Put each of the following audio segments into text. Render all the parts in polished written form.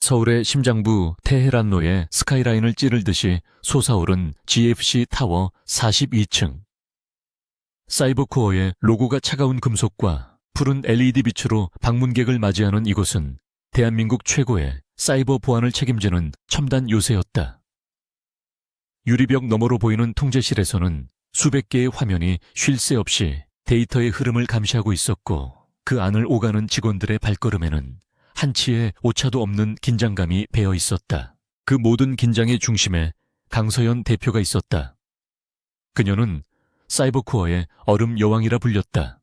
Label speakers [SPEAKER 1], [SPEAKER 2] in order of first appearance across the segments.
[SPEAKER 1] 서울의 심장부 테헤란로에 스카이라인을 찌를 듯이 솟아오른 GFC 타워 42층. 사이버코어의 로고가 차가운 금속과 푸른 LED 빛으로 방문객을 맞이하는 이곳은 대한민국 최고의 사이버 보안을 책임지는 첨단 요새였다. 유리벽 너머로 보이는 통제실에서는 수백 개의 화면이 쉴 새 없이 데이터의 흐름을 감시하고 있었고, 그 안을 오가는 직원들의 발걸음에는 한치의 오차도 없는 긴장감이 배어 있었다. 그 모든 긴장의 중심에 강서연 대표가 있었다. 그녀는 사이버코어의 얼음 여왕이라 불렸다.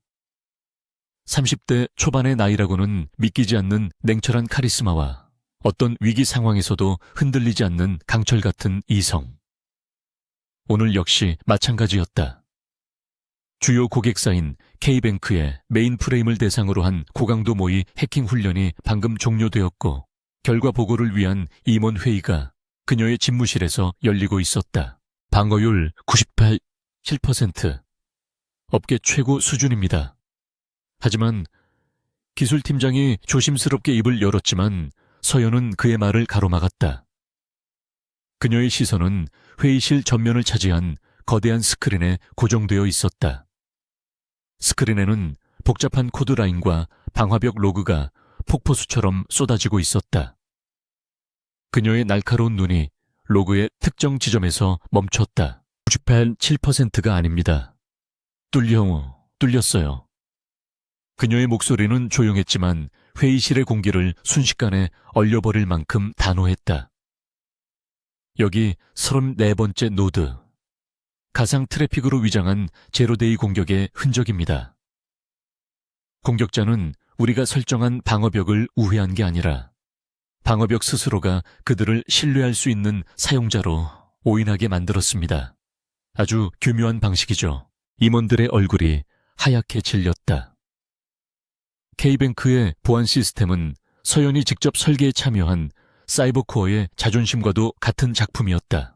[SPEAKER 1] 30대 초반의 나이라고는 믿기지 않는 냉철한 카리스마와 어떤 위기 상황에서도 흔들리지 않는 강철 같은 이성. 오늘 역시 마찬가지였다. 주요 고객사인 K뱅크의 메인프레임을 대상으로 한 고강도 모의 해킹 훈련이 방금 종료되었고, 결과 보고를 위한 임원 회의가 그녀의 집무실에서 열리고 있었다. 방어율 98.7%. 업계 최고 수준입니다. 하지만 기술팀장이 조심스럽게 입을 열었지만 서연은 그의 말을 가로막았다. 그녀의 시선은 회의실 전면을 차지한 거대한 스크린에 고정되어 있었다. 스크린에는 복잡한 코드라인과 방화벽 로그가 폭포수처럼 쏟아지고 있었다. 그녀의 날카로운 눈이 로그의 특정 지점에서 멈췄다. 98.7%가 아닙니다. 뚫렸어요. 그녀의 목소리는 조용했지만 회의실의 공기를 순식간에 얼려버릴 만큼 단호했다. 여기 34번째 노드. 가상 트래픽으로 위장한 제로데이 공격의 흔적입니다. 공격자는 우리가 설정한 방어벽을 우회한 게 아니라 방어벽 스스로가 그들을 신뢰할 수 있는 사용자로 오인하게 만들었습니다. 아주 교묘한 방식이죠. 임원들의 얼굴이 하얗게 질렸다. K뱅크의 보안 시스템은 서연이 직접 설계에 참여한 사이버코어의 자존심과도 같은 작품이었다.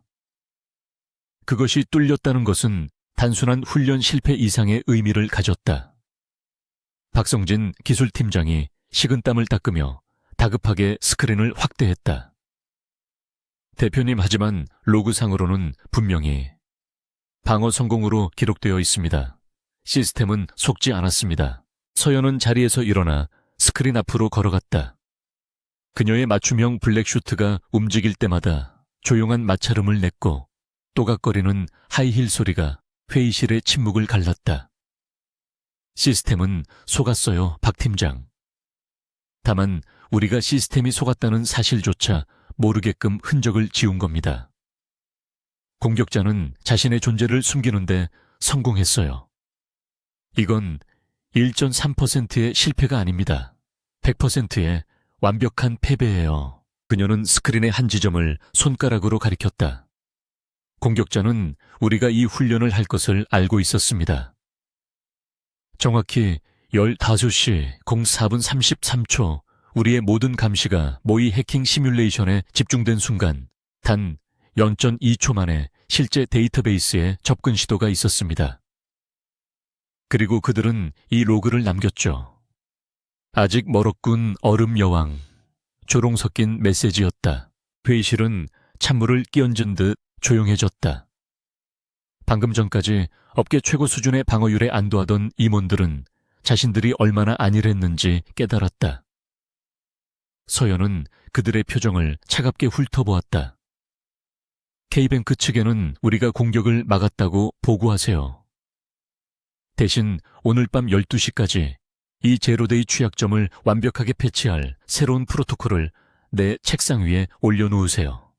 [SPEAKER 1] 그것이 뚫렸다는 것은 단순한 훈련 실패 이상의 의미를 가졌다. 박성진 기술팀장이 식은땀을 닦으며 다급하게 스크린을 확대했다. 대표님, 하지만 로그상으로는 분명히 방어 성공으로 기록되어 있습니다. 시스템은 속지 않았습니다. 서연은 자리에서 일어나 스크린 앞으로 걸어갔다. 그녀의 맞춤형 블랙슈트가 움직일 때마다 조용한 마찰음을 냈고, 또각거리는 하이힐 소리가 회의실의 침묵을 갈랐다. 시스템은 속았어요, 박 팀장. 다만 우리가 시스템이 속았다는 사실조차 모르게끔 흔적을 지운 겁니다. 공격자는 자신의 존재를 숨기는데 성공했어요. 이건 1.3%의 실패가 아닙니다. 100%의 완벽한 패배예요. 그녀는 스크린의 한 지점을 손가락으로 가리켰다. 공격자는 우리가 이 훈련을 할 것을 알고 있었습니다. 정확히 15시 04분 33초 우리의 모든 감시가 모의 해킹 시뮬레이션에 집중된 순간 단 0.2초 만에 실제 데이터베이스에 접근 시도가 있었습니다. 그리고 그들은 이 로그를 남겼죠. 아직 멀었군, 얼음 여왕. 조롱 섞인 메시지였다. 회의실은 찬물을 끼얹은 듯 조용해졌다. 방금 전까지 업계 최고 수준의 방어율에 안도하던 임원들은 자신들이 얼마나 안일했는지 깨달았다. 서연은 그들의 표정을 차갑게 훑어보았다. K뱅크 측에는 우리가 공격을 막았다고 보고하세요. 대신 오늘 밤 12시까지 이 제로데이 취약점을 완벽하게 패치할 새로운 프로토콜을 내 책상 위에 올려놓으세요.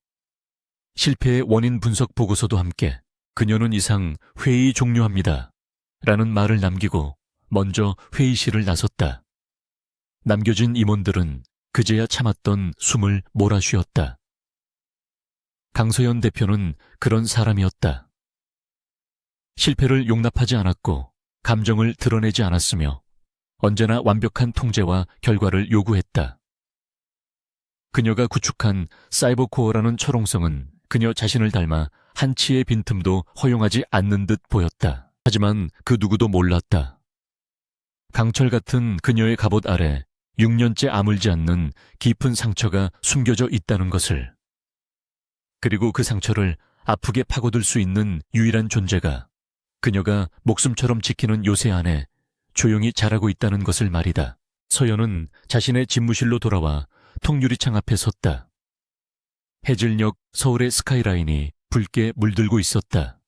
[SPEAKER 1] 실패의 원인 분석 보고서도 함께. 그녀는 이상 회의 종료합니다. 라는 말을 남기고 먼저 회의실을 나섰다. 남겨진 임원들은 그제야 참았던 숨을 몰아쉬었다. 강서연 대표는 그런 사람이었다. 실패를 용납하지 않았고 감정을 드러내지 않았으며 언제나 완벽한 통제와 결과를 요구했다. 그녀가 구축한 사이버코어라는 초롱성은 그녀 자신을 닮아 한치의 빈틈도 허용하지 않는 듯 보였다. 하지만 그 누구도 몰랐다. 강철 같은 그녀의 갑옷 아래 6년째 아물지 않는 깊은 상처가 숨겨져 있다는 것을. 그리고 그 상처를 아프게 파고들 수 있는 유일한 존재가 그녀가 목숨처럼 지키는 요새 안에 조용히 자라고 있다는 것을 말이다. 서연은 자신의 집무실로 돌아와 통유리창 앞에 섰다. 해질녘 서울의 스카이라인이 붉게 물들고 있었다.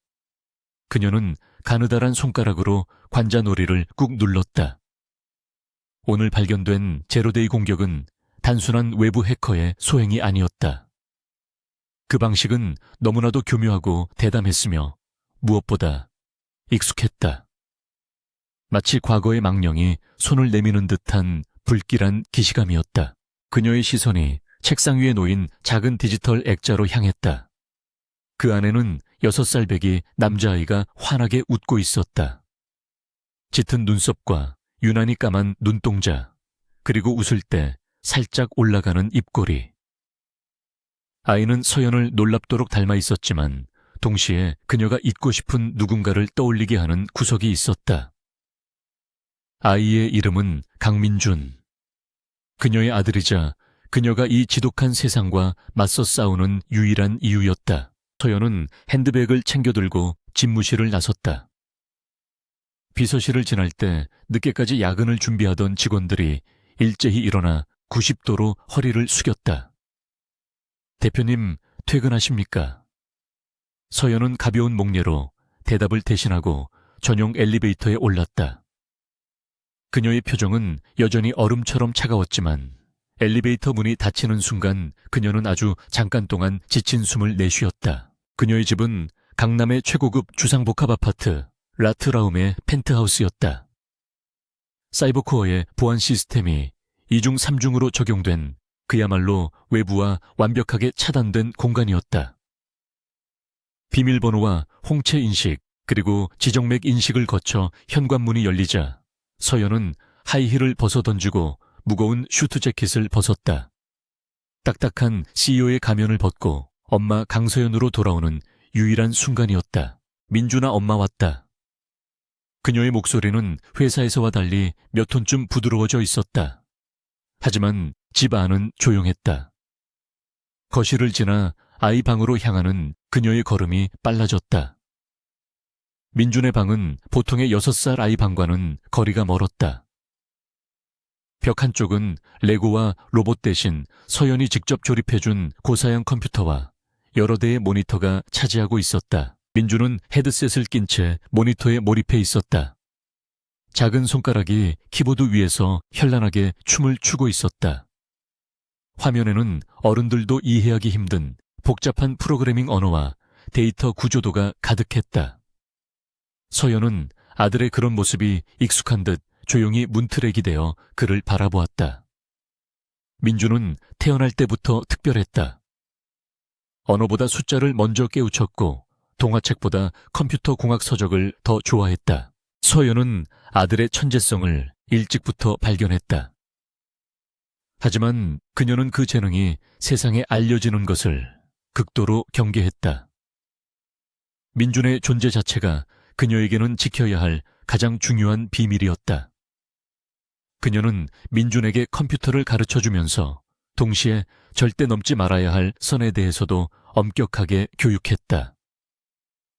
[SPEAKER 1] 그녀는 가느다란 손가락으로 관자놀이를 꾹 눌렀다. 오늘 발견된 제로데이 공격은 단순한 외부 해커의 소행이 아니었다. 그 방식은 너무나도 교묘하고 대담했으며 무엇보다 익숙했다. 마치 과거의 망령이 손을 내미는 듯한 불길한 기시감이었다. 그녀의 시선이 책상 위에 놓인 작은 디지털 액자로 향했다. 그 안에는 6살 배기 남자아이가 환하게 웃고 있었다. 짙은 눈썹과 유난히 까만 눈동자, 그리고 웃을 때 살짝 올라가는 입꼬리. 아이는 서연을 놀랍도록 닮아 있었지만 동시에 그녀가 잊고 싶은 누군가를 떠올리게 하는 구석이 있었다. 아이의 이름은 강민준. 그녀의 아들이자 그녀가 이 지독한 세상과 맞서 싸우는 유일한 이유였다. 서연은 핸드백을 챙겨들고 집무실을 나섰다. 비서실을 지날 때 늦게까지 야근을 준비하던 직원들이 일제히 일어나 90도로 허리를 숙였다. 대표님, 퇴근하십니까? 서연은 가벼운 목례로 대답을 대신하고 전용 엘리베이터에 올랐다. 그녀의 표정은 여전히 얼음처럼 차가웠지만 엘리베이터 문이 닫히는 순간 그녀는 아주 잠깐 동안 지친 숨을 내쉬었다. 그녀의 집은 강남의 최고급 주상복합 아파트 라트라움의 펜트하우스였다. 사이버코어의 보안 시스템이 2중 3중으로 적용된 그야말로 외부와 완벽하게 차단된 공간이었다. 비밀번호와 홍채 인식 그리고 지정맥 인식을 거쳐 현관문이 열리자 서연은 하이힐을 벗어던지고 무거운 슈트 재킷을 벗었다. 딱딱한 CEO의 가면을 벗고 엄마 강서연으로 돌아오는 유일한 순간이었다. 민준아, 엄마 왔다. 그녀의 목소리는 회사에서와 달리 몇 톤쯤 부드러워져 있었다. 하지만 집 안은 조용했다. 거실을 지나 아이 방으로 향하는 그녀의 걸음이 빨라졌다. 민준의 방은 보통의 6살 아이 방과는 거리가 멀었다. 벽 한쪽은 레고와 로봇 대신 서연이 직접 조립해준 고사양 컴퓨터와 여러 대의 모니터가 차지하고 있었다. 민준은 헤드셋을 낀 채 모니터에 몰입해 있었다. 작은 손가락이 키보드 위에서 현란하게 춤을 추고 있었다. 화면에는 어른들도 이해하기 힘든 복잡한 프로그래밍 언어와 데이터 구조도가 가득했다. 서연은 아들의 그런 모습이 익숙한 듯 조용히 문트랙이 되어 그를 바라보았다. 민준은 태어날 때부터 특별했다. 언어보다 숫자를 먼저 깨우쳤고 동화책보다 컴퓨터 공학 서적을 더 좋아했다. 서연은 아들의 천재성을 일찍부터 발견했다. 하지만 그녀는 그 재능이 세상에 알려지는 것을 극도로 경계했다. 민준의 존재 자체가 그녀에게는 지켜야 할 가장 중요한 비밀이었다. 그녀는 민준에게 컴퓨터를 가르쳐주면서 동시에 절대 넘지 말아야 할 선에 대해서도 엄격하게 교육했다.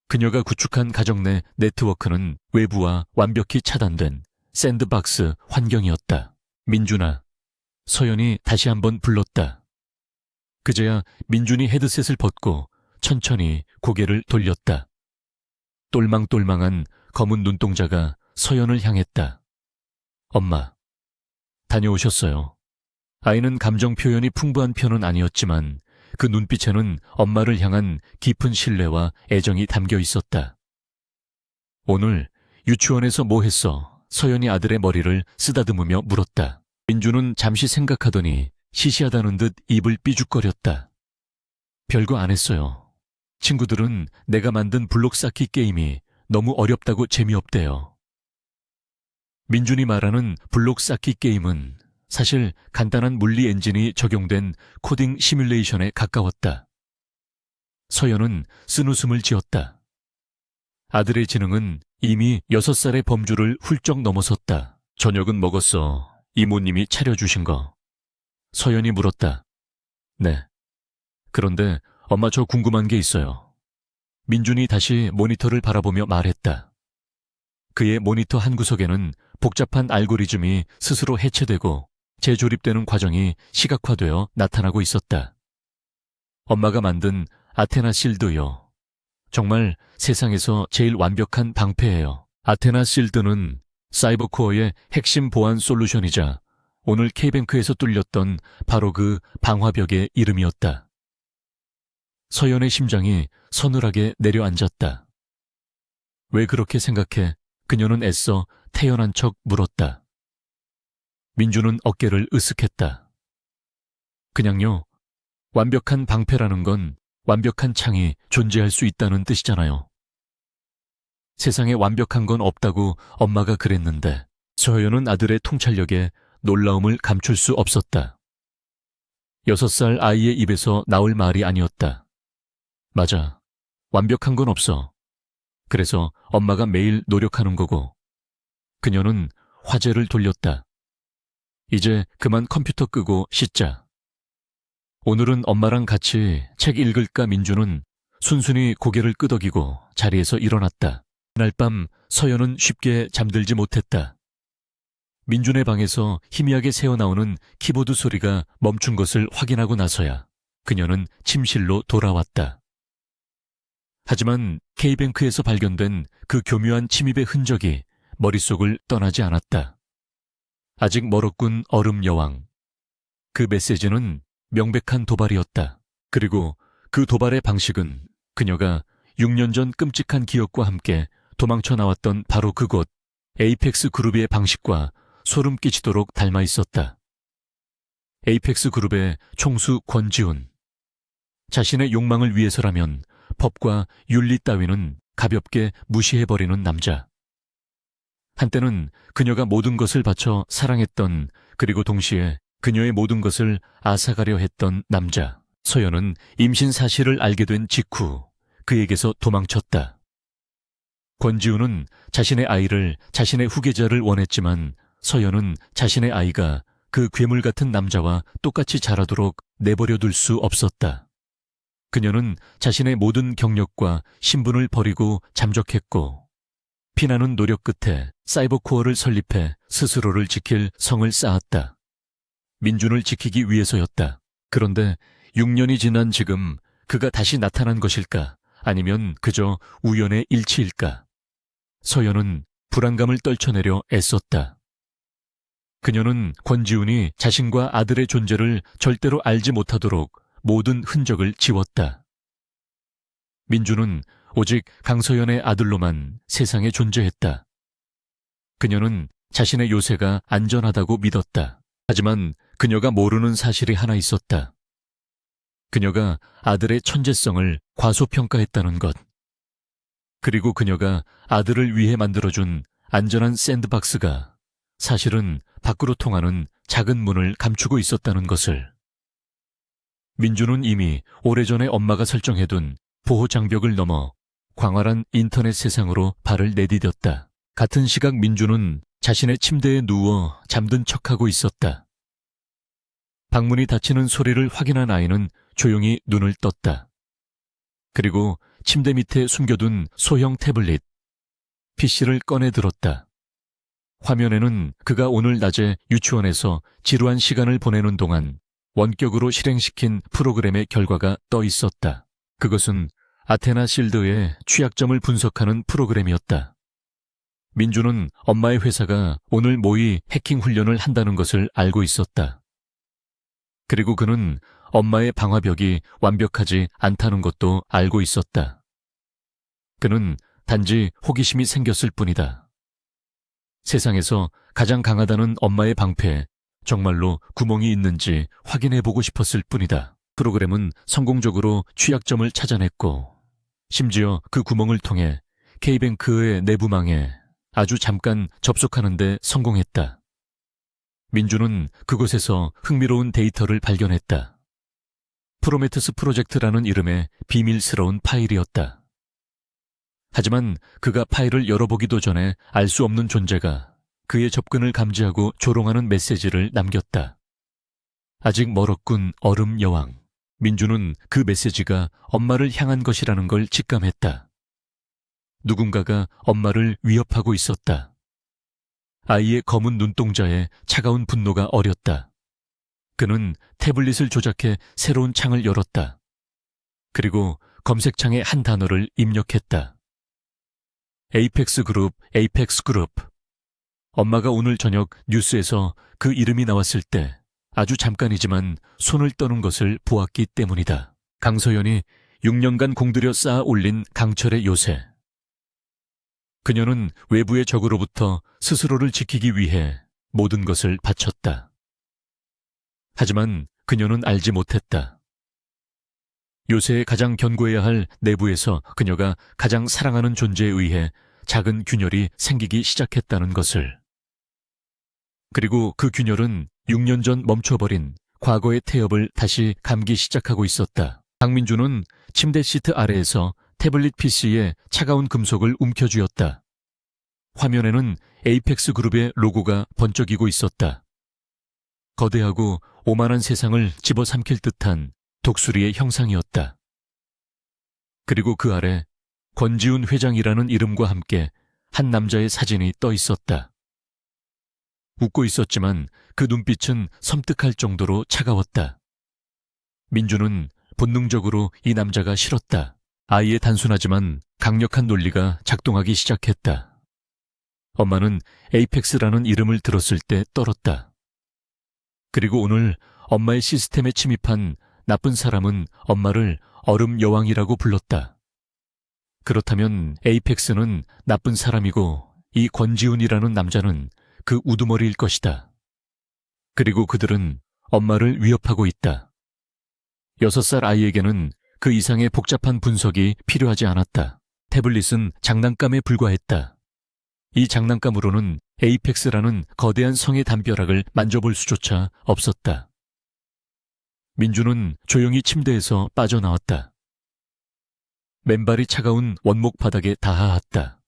[SPEAKER 1] 그녀가 구축한 가정 내 네트워크는 외부와 완벽히 차단된 샌드박스 환경이었다. 민준아, 서연이 다시 한번 불렀다. 그제야 민준이 헤드셋을 벗고 천천히 고개를 돌렸다. 똘망똘망한 검은 눈동자가 서연을 향했다. 엄마, 다녀오셨어요. 아이는 감정 표현이 풍부한 편은 아니었지만 그 눈빛에는 엄마를 향한 깊은 신뢰와 애정이 담겨 있었다. 오늘 유치원에서 뭐 했어? 서연이 아들의 머리를 쓰다듬으며 물었다. 민준은 잠시 생각하더니 시시하다는 듯 입을 삐죽거렸다. 별거 안 했어요. 친구들은 내가 만든 블록 쌓기 게임이 너무 어렵다고 재미없대요. 민준이 말하는 블록 쌓기 게임은 사실 간단한 물리 엔진이 적용된 코딩 시뮬레이션에 가까웠다. 서연은 쓴웃음을 지었다. 아들의 지능은 이미 6살의 범주를 훌쩍 넘어섰다. 저녁은 먹었어. 이모님이 차려주신 거. 서연이 물었다. 네. 그런데 엄마 저 궁금한 게 있어요. 민준이 다시 모니터를 바라보며 말했다. 그의 모니터 한 구석에는 복잡한 알고리즘이 스스로 해체되고 재조립되는 과정이 시각화되어 나타나고 있었다. 엄마가 만든 아테나 실드요. 정말 세상에서 제일 완벽한 방패예요. 아테나 실드는 사이버코어의 핵심 보안 솔루션이자 오늘 K뱅크에서 뚫렸던 바로 그 방화벽의 이름이었다. 서연의 심장이 서늘하게 내려앉았다. 왜 그렇게 생각해? 그녀는 애써 태연한 척 물었다. 민주는 어깨를 으쓱했다. 그냥요. 완벽한 방패라는 건 완벽한 창이 존재할 수 있다는 뜻이잖아요. 세상에 완벽한 건 없다고 엄마가 그랬는데 서연은 아들의 통찰력에 놀라움을 감출 수 없었다. 6살 아이의 입에서 나올 말이 아니었다. 맞아. 완벽한 건 없어. 그래서 엄마가 매일 노력하는 거고. 그녀는 화제를 돌렸다. 이제 그만 컴퓨터 끄고 씻자. 오늘은 엄마랑 같이 책 읽을까? 민주는 순순히 고개를 끄덕이고 자리에서 일어났다. 그날 밤 서연은 쉽게 잠들지 못했다. 민준의 방에서 희미하게 새어나오는 키보드 소리가 멈춘 것을 확인하고 나서야 그녀는 침실로 돌아왔다. 하지만 K뱅크에서 발견된 그 교묘한 침입의 흔적이 머릿속을 떠나지 않았다. 아직 멀었군 얼음 여왕. 그 메시지는 명백한 도발이었다. 그리고 그 도발의 방식은 그녀가 6년 전 끔찍한 기억과 함께 도망쳐 나왔던 바로 그곳 에이펙스 그룹의 방식과 소름 끼치도록 닮아 있었다. 에이펙스 그룹의 총수 권지훈. 자신의 욕망을 위해서라면 법과 윤리 따위는 가볍게 무시해버리는 남자. 한때는 그녀가 모든 것을 바쳐 사랑했던, 그리고 동시에 그녀의 모든 것을 앗아가려 했던 남자. 서연은 임신 사실을 알게 된 직후 그에게서 도망쳤다. 권지훈은 자신의 아이를, 자신의 후계자를 원했지만 서연은 자신의 아이가 그 괴물 같은 남자와 똑같이 자라도록 내버려 둘 수 없었다. 그녀는 자신의 모든 경력과 신분을 버리고 잠적했고 피나는 노력 끝에 사이버코어를 설립해 스스로를 지킬 성을 쌓았다. 민준을 지키기 위해서였다. 그런데 6년이 지난 지금 그가 다시 나타난 것일까? 아니면 그저 우연의 일치일까? 서연은 불안감을 떨쳐내려 애썼다. 그녀는 권지훈이 자신과 아들의 존재를 절대로 알지 못하도록 모든 흔적을 지웠다. 민주는 오직 강서연의 아들로만 세상에 존재했다. 그녀는 자신의 요새가 안전하다고 믿었다. 하지만 그녀가 모르는 사실이 하나 있었다. 그녀가 아들의 천재성을 과소평가했다는 것. 그리고 그녀가 아들을 위해 만들어준 안전한 샌드박스가 사실은 밖으로 통하는 작은 문을 감추고 있었다는 것을. 민주는 이미 오래전에 엄마가 설정해둔 보호장벽을 넘어 광활한 인터넷 세상으로 발을 내디뎠다. 같은 시각 민주는 자신의 침대에 누워 잠든 척하고 있었다. 방문이 닫히는 소리를 확인한 아이는 조용히 눈을 떴다. 그리고 침대 밑에 숨겨둔 소형 태블릿, PC를 꺼내 들었다. 화면에는 그가 오늘 낮에 유치원에서 지루한 시간을 보내는 동안 원격으로 실행시킨 프로그램의 결과가 떠 있었다. 그것은 아테나 실드의 취약점을 분석하는 프로그램이었다. 민주는 엄마의 회사가 오늘 모의 해킹 훈련을 한다는 것을 알고 있었다. 그리고 그는 엄마의 방화벽이 완벽하지 않다는 것도 알고 있었다. 그는 단지 호기심이 생겼을 뿐이다. 세상에서 가장 강하다는 엄마의 방패에 정말로 구멍이 있는지 확인해보고 싶었을 뿐이다. 프로그램은 성공적으로 취약점을 찾아냈고 심지어 그 구멍을 통해 K뱅크의 내부망에 아주 잠깐 접속하는 데 성공했다. 민주는 그곳에서 흥미로운 데이터를 발견했다. 프로메테스 프로젝트라는 이름의 비밀스러운 파일이었다. 하지만 그가 파일을 열어보기도 전에 알 수 없는 존재가 그의 접근을 감지하고 조롱하는 메시지를 남겼다. 아직 멀었군, 얼음 여왕. 민주는 그 메시지가 엄마를 향한 것이라는 걸 직감했다. 누군가가 엄마를 위협하고 있었다. 아이의 검은 눈동자에 차가운 분노가 어렸다. 그는 태블릿을 조작해 새로운 창을 열었다. 그리고 검색창에 한 단어를 입력했다. 에이펙스 그룹, 에이펙스 그룹. 엄마가 오늘 저녁 뉴스에서 그 이름이 나왔을 때 아주 잠깐이지만 손을 떠는 것을 보았기 때문이다. 강서연이 6년간 공들여 쌓아 올린 강철의 요새. 그녀는 외부의 적으로부터 스스로를 지키기 위해 모든 것을 바쳤다. 하지만 그녀는 알지 못했다. 요새에 가장 견고해야 할 내부에서 그녀가 가장 사랑하는 존재에 의해 작은 균열이 생기기 시작했다는 것을. 그리고 그 균열은 6년 전 멈춰버린 과거의 태엽을 다시 감기 시작하고 있었다. 강민주는 침대 시트 아래에서 태블릿 PC에 차가운 금속을 움켜쥐었다. 화면에는 에이펙스 그룹의 로고가 번쩍이고 있었다. 거대하고 오만한 세상을 집어삼킬 듯한 독수리의 형상이었다. 그리고 그 아래 권지훈 회장이라는 이름과 함께 한 남자의 사진이 떠 있었다. 웃고 있었지만 그 눈빛은 섬뜩할 정도로 차가웠다. 민주는 본능적으로 이 남자가 싫었다. 아이의 단순하지만 강력한 논리가 작동하기 시작했다. 엄마는 에이펙스라는 이름을 들었을 때 떨었다. 그리고 오늘 엄마의 시스템에 침입한 나쁜 사람은 엄마를 얼음 여왕이라고 불렀다. 그렇다면 에이펙스는 나쁜 사람이고 이 권지훈이라는 남자는 그 우두머리일 것이다. 그리고 그들은 엄마를 위협하고 있다. 6살 아이에게는 그 이상의 복잡한 분석이 필요하지 않았다. 태블릿은 장난감에 불과했다. 이 장난감으로는 에이펙스라는 거대한 성의 담벼락을 만져볼 수조차 없었다. 민주는 조용히 침대에서 빠져나왔다. 맨발이 차가운 원목 바닥에 닿아왔다.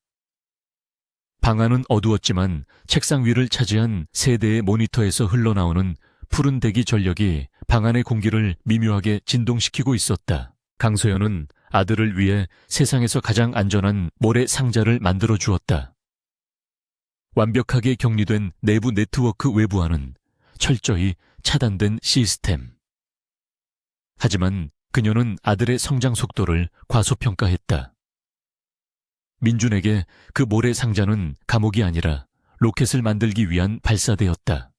[SPEAKER 1] 방 안은 어두웠지만 책상 위를 차지한 세 대의 모니터에서 흘러나오는 푸른 대기 전력이 방 안의 공기를 미묘하게 진동시키고 있었다. 강소연은 아들을 위해 세상에서 가장 안전한 모래 상자를 만들어 주었다. 완벽하게 격리된 내부 네트워크 외부와는 철저히 차단된 시스템. 하지만 그녀는 아들의 성장 속도를 과소평가했다. 민준에게 그 모래 상자는 감옥이 아니라 로켓을 만들기 위한 발사대였다.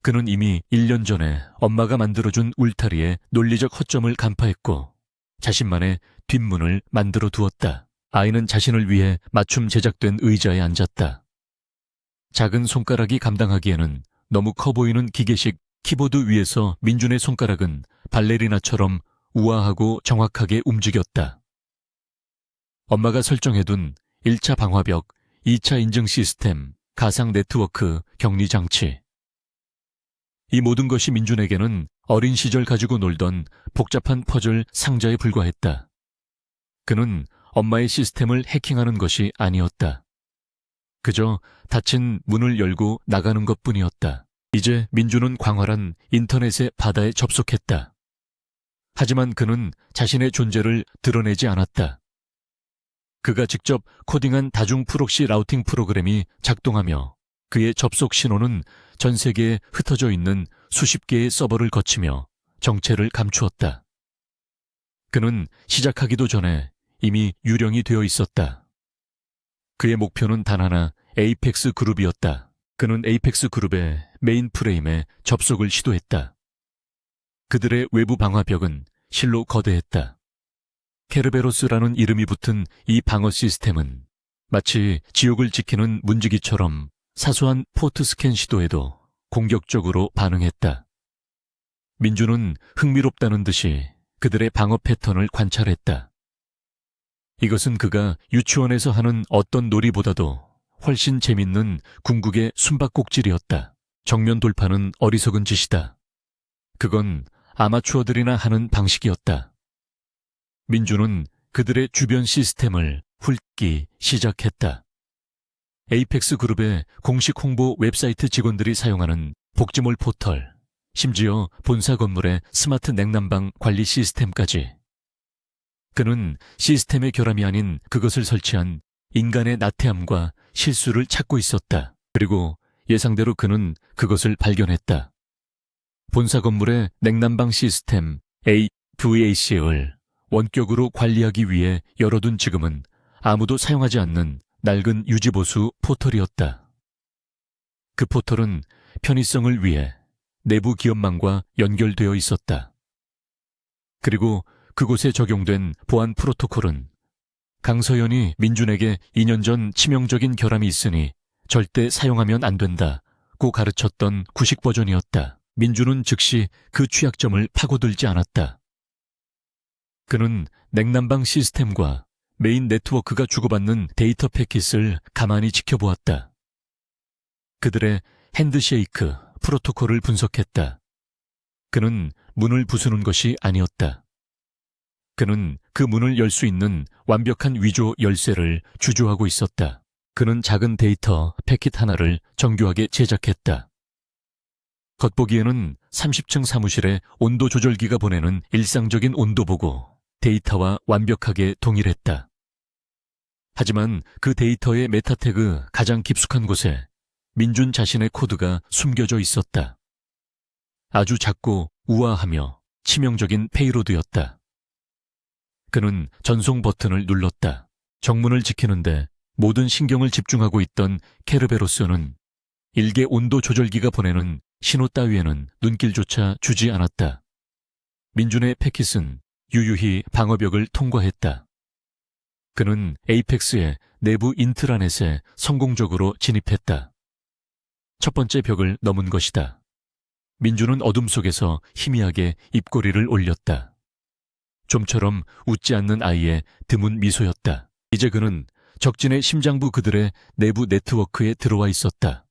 [SPEAKER 1] 그는 이미 1년 전에 엄마가 만들어준 울타리에 논리적 허점을 간파했고 자신만의 뒷문을 만들어 두었다. 아이는 자신을 위해 맞춤 제작된 의자에 앉았다. 작은 손가락이 감당하기에는 너무 커 보이는 기계식 키보드 위에서 민준의 손가락은 발레리나처럼 우아하고 정확하게 움직였다. 엄마가 설정해둔 1차 방화벽, 2차 인증 시스템, 가상 네트워크, 격리 장치. 이 모든 것이 민준에게는 어린 시절 가지고 놀던 복잡한 퍼즐 상자에 불과했다. 그는 엄마의 시스템을 해킹하는 것이 아니었다. 그저 닫힌 문을 열고 나가는 것뿐이었다. 이제 민주는 광활한 인터넷의 바다에 접속했다. 하지만 그는 자신의 존재를 드러내지 않았다. 그가 직접 코딩한 다중 프록시 라우팅 프로그램이 작동하며 그의 접속 신호는 전 세계에 흩어져 있는 수십 개의 서버를 거치며 정체를 감추었다. 그는 시작하기도 전에 이미 유령이 되어 있었다. 그의 목표는 단 하나, 에이펙스 그룹이었다. 그는 에이펙스 그룹의 메인 프레임에 접속을 시도했다. 그들의 외부 방화벽은 실로 거대했다. 케르베로스라는 이름이 붙은 이 방어 시스템은 마치 지옥을 지키는 문지기처럼 사소한 포트 스캔 시도에도 공격적으로 반응했다. 민주는 흥미롭다는 듯이 그들의 방어 패턴을 관찰했다. 이것은 그가 유치원에서 하는 어떤 놀이보다도 훨씬 재밌는 궁극의 숨바꼭질이었다. 정면 돌파는 어리석은 짓이다. 그건 아마추어들이나 하는 방식이었다. 민주는 그들의 주변 시스템을 훑기 시작했다. 에이펙스 그룹의 공식 홍보 웹사이트 직원들이 사용하는 복지몰 포털, 심지어 본사 건물의 스마트 냉난방 관리 시스템까지. 그는 시스템의 결함이 아닌 그것을 설치한 인간의 나태함과 실수를 찾고 있었다. 그리고 예상대로 그는 그것을 발견했다. 본사 건물의 냉난방 시스템 AVAC을 원격으로 관리하기 위해 열어둔 지금은 아무도 사용하지 않는 낡은 유지보수 포털이었다. 그 포털은 편의성을 위해 내부 기업망과 연결되어 있었다. 그리고 그곳에 적용된 보안 프로토콜은 강서연이 민준에게 2년 전 치명적인 결함이 있으니 절대 사용하면 안 된다고 가르쳤던 구식 버전이었다. 민준은 즉시 그 취약점을 파고들지 않았다. 그는 냉난방 시스템과 메인 네트워크가 주고받는 데이터 패킷을 가만히 지켜보았다. 그들의 핸드쉐이크 프로토콜을 분석했다. 그는 문을 부수는 것이 아니었다. 그는 그 문을 열 수 있는 완벽한 위조 열쇠를 주조하고 있었다. 그는 작은 데이터 패킷 하나를 정교하게 제작했다. 겉보기에는 30층 사무실에 온도 조절기가 보내는 일상적인 온도보고 데이터와 완벽하게 동일했다. 하지만 그 데이터의 메타태그 가장 깊숙한 곳에 민준 자신의 코드가 숨겨져 있었다. 아주 작고 우아하며 치명적인 페이로드였다. 그는 전송 버튼을 눌렀다. 정문을 지키는데 모든 신경을 집중하고 있던 케르베로스는 일개 온도 조절기가 보내는 신호 따위에는 눈길조차 주지 않았다. 민준의 패킷은 유유히 방어벽을 통과했다. 그는 에이펙스의 내부 인트라넷에 성공적으로 진입했다. 첫 번째 벽을 넘은 것이다. 민준은 어둠 속에서 희미하게 입꼬리를 올렸다. 좀처럼 웃지 않는 아이의 드문 미소였다. 이제 그는 적진의 심장부 그들의 내부 네트워크에 들어와 있었다.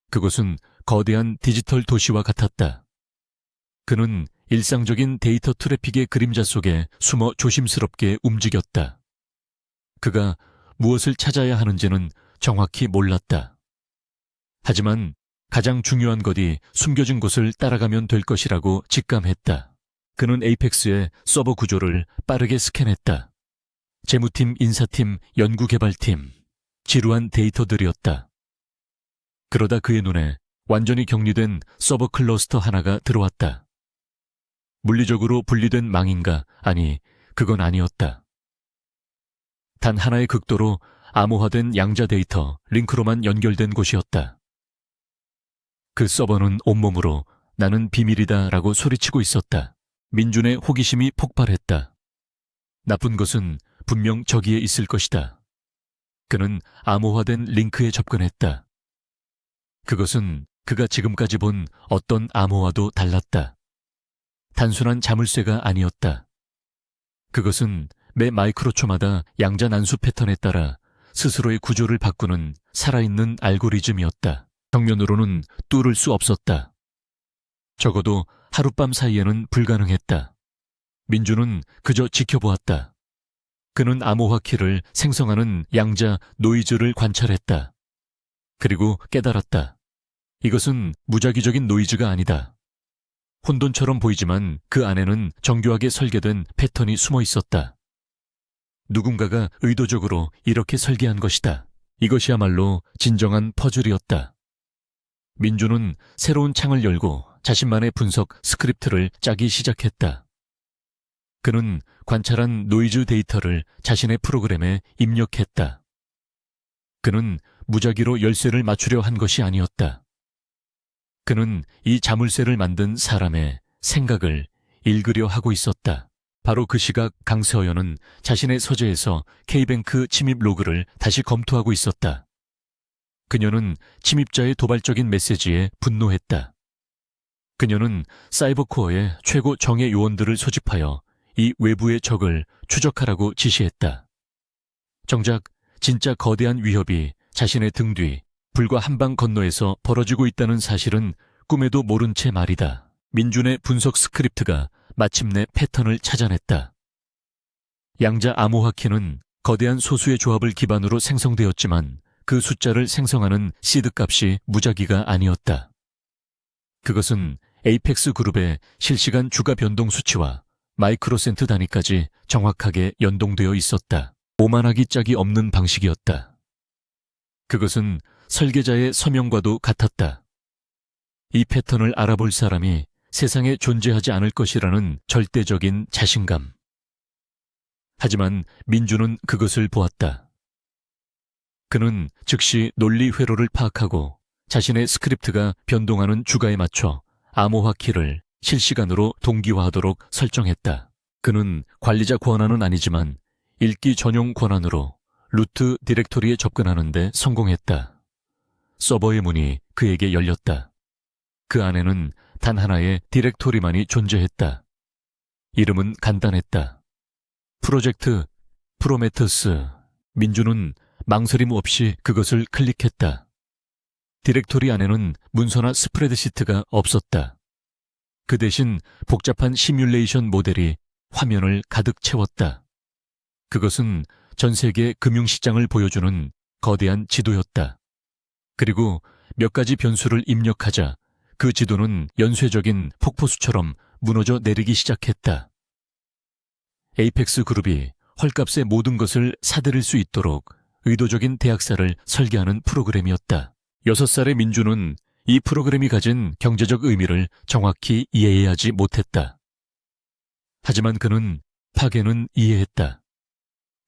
[SPEAKER 1] 그곳은 거대한 디지털 도시와 같았다. 그는 일상적인 데이터 트래픽의 그림자 속에 숨어 조심스럽게 움직였다. 그가 무엇을 찾아야 하는지는 정확히 몰랐다. 하지만 가장 중요한 것이 숨겨진 곳을 따라가면 될 것이라고 직감했다. 그는 에이펙스의 서버 구조를 빠르게 스캔했다. 재무팀, 인사팀, 연구개발팀, 지루한 데이터들이었다. 그러다 그의 눈에 완전히 격리된 서버 클러스터 하나가 들어왔다. 물리적으로 분리된 망인가? 아니, 그건 아니었다. 단 하나의 극도로 암호화된 양자 데이터 링크로만 연결된 곳이었다. 그 서버는 온몸으로 나는 비밀이다 라고 소리치고 있었다. 민준의 호기심이 폭발했다. 나쁜 것은 분명 저기에 있을 것이다. 그는 암호화된 링크에 접근했다. 그것은 그가 지금까지 본 어떤 암호화도 달랐다. 단순한 자물쇠가 아니었다. 그것은 매 마이크로초마다 양자 난수 패턴에 따라 스스로의 구조를 바꾸는 살아있는 알고리즘이었다. 정면으로는 뚫을 수 없었다. 적어도 하룻밤 사이에는 불가능했다. 민준은 그저 지켜보았다. 그는 암호화 키를 생성하는 양자 노이즈를 관찰했다. 그리고 깨달았다. 이것은 무작위적인 노이즈가 아니다. 혼돈처럼 보이지만 그 안에는 정교하게 설계된 패턴이 숨어 있었다. 누군가가 의도적으로 이렇게 설계한 것이다. 이것이야말로 진정한 퍼즐이었다. 민준은 새로운 창을 열고 자신만의 분석 스크립트를 짜기 시작했다. 그는 관찰한 노이즈 데이터를 자신의 프로그램에 입력했다. 그는 무작위로 열쇠를 맞추려 한 것이 아니었다. 그는 이 자물쇠를 만든 사람의 생각을 읽으려 하고 있었다. 바로 그 시각 강서연은 자신의 서재에서 K뱅크 침입 로그를 다시 검토하고 있었다. 그녀는 침입자의 도발적인 메시지에 분노했다. 그녀는 사이버코어의 최고 정예 요원들을 소집하여 이 외부의 적을 추적하라고 지시했다. 정작 진짜 거대한 위협이 자신의 등 뒤 불과 한 방 건너에서 벌어지고 있다는 사실은 꿈에도 모른 채 말이다. 민준의 분석 스크립트가 마침내 패턴을 찾아냈다. 양자 암호화 키는 거대한 소수의 조합을 기반으로 생성되었지만 그 숫자를 생성하는 시드 값이 무작위가 아니었다. 그것은 에이펙스 그룹의 실시간 주가 변동 수치와 마이크로센트 단위까지 정확하게 연동되어 있었다. 오만하기 짝이 없는 방식이었다. 그것은 설계자의 서명과도 같았다. 이 패턴을 알아볼 사람이 세상에 존재하지 않을 것이라는 절대적인 자신감. 하지만 민주는 그것을 보았다. 그는 즉시 논리 회로를 파악하고 자신의 스크립트가 변동하는 주가에 맞춰 암호화 키를 실시간으로 동기화하도록 설정했다. 그는 관리자 권한은 아니지만 읽기 전용 권한으로 루트 디렉토리에 접근하는 데 성공했다. 서버의 문이 그에게 열렸다. 그 안에는 단 하나의 디렉토리만이 존재했다. 이름은 간단했다. 프로젝트 프로메테우스. 민주는 망설임 없이 그것을 클릭했다. 디렉토리 안에는 문서나 스프레드시트가 없었다. 그 대신 복잡한 시뮬레이션 모델이 화면을 가득 채웠다. 그것은 전 세계 금융시장을 보여주는 거대한 지도였다. 그리고 몇 가지 변수를 입력하자 그 지도는 연쇄적인 폭포수처럼 무너져 내리기 시작했다. 에이펙스 그룹이 헐값에 모든 것을 사들일 수 있도록 의도적인 대학사를 설계하는 프로그램이었다. 6살의 민주는 이 프로그램이 가진 경제적 의미를 정확히 이해하지 못했다. 하지만 그는 파괴는 이해했다.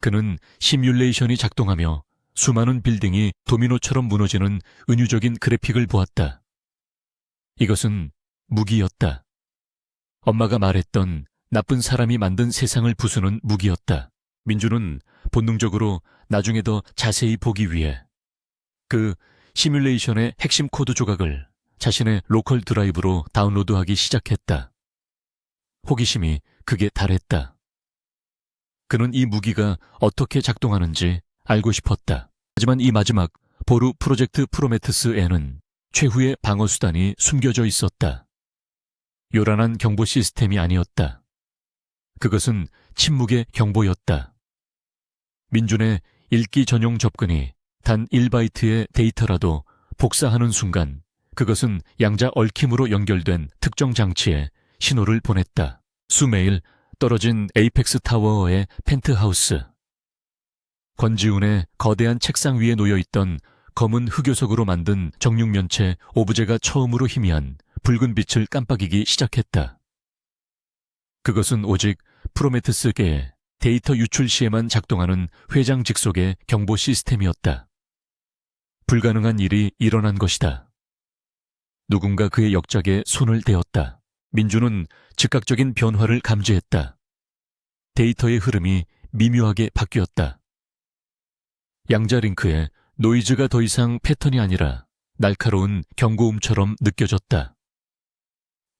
[SPEAKER 1] 그는 시뮬레이션이 작동하며 수많은 빌딩이 도미노처럼 무너지는 은유적인 그래픽을 보았다. 이것은 무기였다. 엄마가 말했던 나쁜 사람이 만든 세상을 부수는 무기였다. 민주는 본능적으로 나중에 더 자세히 보기 위해 그 시뮬레이션의 핵심 코드 조각을 자신의 로컬 드라이브로 다운로드하기 시작했다. 호기심이 극에 달했다. 그는 이 무기가 어떻게 작동하는지 알고 싶었다. 하지만 이 마지막 보루 프로젝트 프로메테스에는 최후의 방어수단이 숨겨져 있었다. 요란한 경보 시스템이 아니었다. 그것은 침묵의 경보였다. 민준의 읽기 전용 접근이 단 1바이트의 데이터라도 복사하는 순간 그것은 양자 얽힘으로 연결된 특정 장치에 신호를 보냈다. 수메일 떨어진 에이펙스 타워의 펜트하우스. 권지훈의 거대한 책상 위에 놓여있던 검은 흑요석으로 만든 정육면체 오브제가 처음으로 희미한 붉은 빛을 깜빡이기 시작했다. 그것은 오직 프로메테스계의 데이터 유출 시에만 작동하는 회장 직속의 경보 시스템이었다. 불가능한 일이 일어난 것이다. 누군가 그의 역작에 손을 대었다. 민주는 즉각적인 변화를 감지했다. 데이터의 흐름이 미묘하게 바뀌었다. 양자 링크에 노이즈가 더 이상 패턴이 아니라 날카로운 경고음처럼 느껴졌다.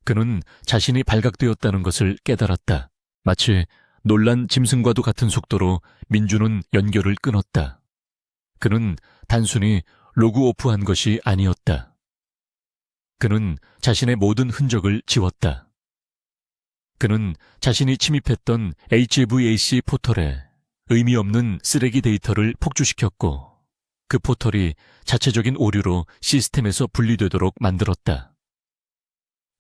[SPEAKER 1] 그는 자신이 발각되었다는 것을 깨달았다. 마치 놀란 짐승과도 같은 속도로 민주는 연결을 끊었다. 그는 단순히 로그오프한 것이 아니었다. 그는 자신의 모든 흔적을 지웠다. 그는 자신이 침입했던 HVAC 포털에 의미 없는 쓰레기 데이터를 폭주시켰고 그 포털이 자체적인 오류로 시스템에서 분리되도록 만들었다.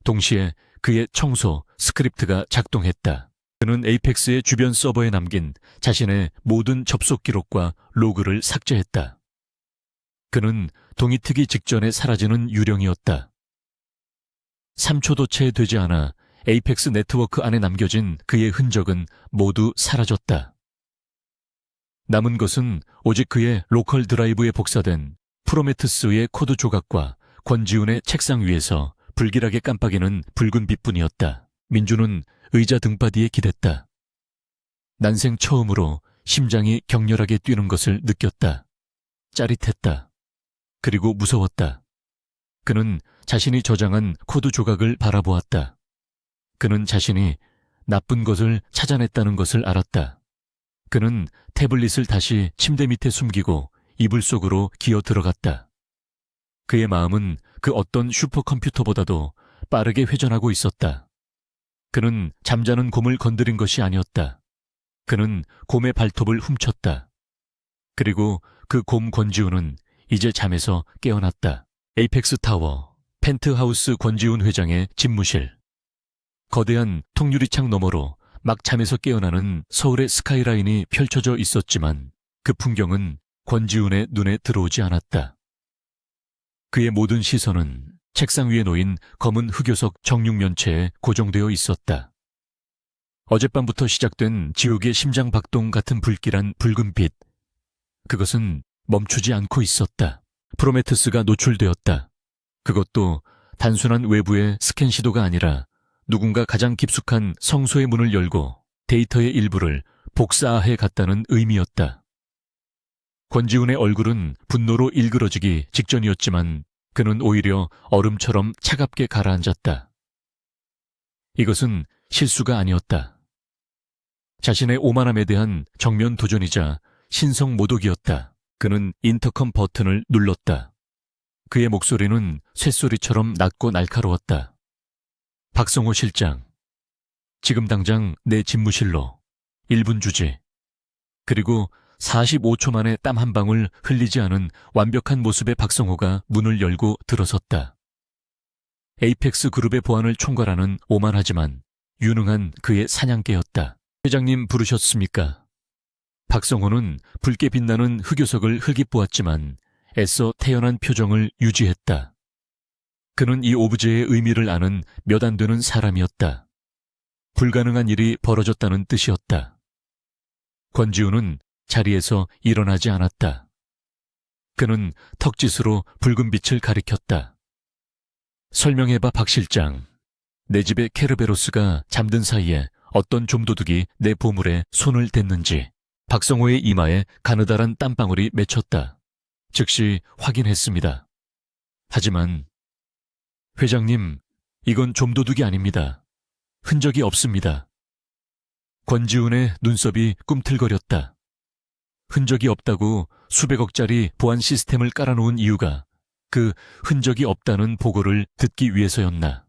[SPEAKER 1] 동시에 그의 청소 스크립트가 작동했다. 그는 에이펙스의 주변 서버에 남긴 자신의 모든 접속 기록과 로그를 삭제했다. 그는 동이 트기 직전에 사라지는 유령이었다. 3초도 채 되지 않아 에이펙스 네트워크 안에 남겨진 그의 흔적은 모두 사라졌다. 남은 것은 오직 그의 로컬 드라이브에 복사된 프로메테우스의 코드 조각과 권지훈의 책상 위에서 불길하게 깜빡이는 붉은 빛뿐이었다. 민주는 의자 등받이에 기댔다. 난생 처음으로 심장이 격렬하게 뛰는 것을 느꼈다. 짜릿했다. 그리고 무서웠다. 그는 자신이 저장한 코드 조각을 바라보았다. 그는 자신이 나쁜 것을 찾아냈다는 것을 알았다. 그는 태블릿을 다시 침대 밑에 숨기고 이불 속으로 기어 들어갔다. 그의 마음은 그 어떤 슈퍼컴퓨터보다도 빠르게 회전하고 있었다. 그는 잠자는 곰을 건드린 것이 아니었다. 그는 곰의 발톱을 훔쳤다. 그리고 그 곰 권지훈은 이제 잠에서 깨어났다. 에이펙스 타워, 펜트하우스 권지훈 회장의 집무실. 거대한 통유리창 너머로 막 잠에서 깨어나는 서울의 스카이라인이 펼쳐져 있었지만 그 풍경은 권지훈의 눈에 들어오지 않았다. 그의 모든 시선은 책상 위에 놓인 검은 흑요석 정육면체에 고정되어 있었다. 어젯밤부터 시작된 지옥의 심장박동 같은 불길한 붉은 빛. 그것은 멈추지 않고 있었다. 프로메테스가 노출되었다. 그것도 단순한 외부의 스캔 시도가 아니라 누군가 가장 깊숙한 성소의 문을 열고 데이터의 일부를 복사해 갔다는 의미였다. 권지훈의 얼굴은 분노로 일그러지기 직전이었지만 그는 오히려 얼음처럼 차갑게 가라앉았다. 이것은 실수가 아니었다. 자신의 오만함에 대한 정면 도전이자 신성 모독이었다. 그는 인터컴 버튼을 눌렀다. 그의 목소리는 쇳소리처럼 낮고 날카로웠다. 박성호 실장, 지금 당장 내 집무실로 1분 주지. 그리고 45초 만에 땀 한 방울 흘리지 않은 완벽한 모습의 박성호가 문을 열고 들어섰다. 에이펙스 그룹의 보안을 총괄하는 오만하지만 유능한 그의 사냥개였다. 회장님 부르셨습니까? 박성호는 붉게 빛나는 흑요석을 흘깃보았지만 애써 태연한 표정을 유지했다. 그는 이 오브제의 의미를 아는 몇 안 되는 사람이었다. 불가능한 일이 벌어졌다는 뜻이었다. 권지훈은 자리에서 일어나지 않았다. 그는 턱짓으로 붉은 빛을 가리켰다. 설명해봐, 박 실장. 내 집의 케르베로스가 잠든 사이에 어떤 좀도둑이 내 보물에 손을 댔는지. 박성호의 이마에 가느다란 땀방울이 맺혔다. 즉시 확인했습니다. 하지만 회장님, 이건 좀도둑이 아닙니다. 흔적이 없습니다. 권지훈의 눈썹이 꿈틀거렸다. 흔적이 없다고 수백억짜리 보안 시스템을 깔아놓은 이유가 그 흔적이 없다는 보고를 듣기 위해서였나.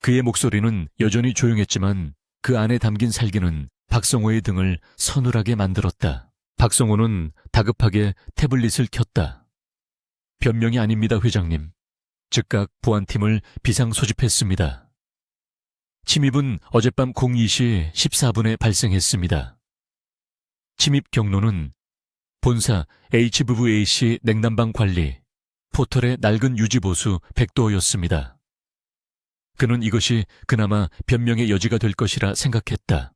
[SPEAKER 1] 그의 목소리는 여전히 조용했지만 그 안에 담긴 살기는 박성호의 등을 서늘하게 만들었다. 박성호는 다급하게 태블릿을 켰다. 변명이 아닙니다, 회장님. 즉각 보안팀을 비상 소집했습니다. 침입은 어젯밤 02시 14분에 발생했습니다. 침입 경로는 본사 HVAC 냉난방 관리, 포털의 낡은 유지보수 백도어였습니다. 그는 이것이 그나마 변명의 여지가 될 것이라 생각했다.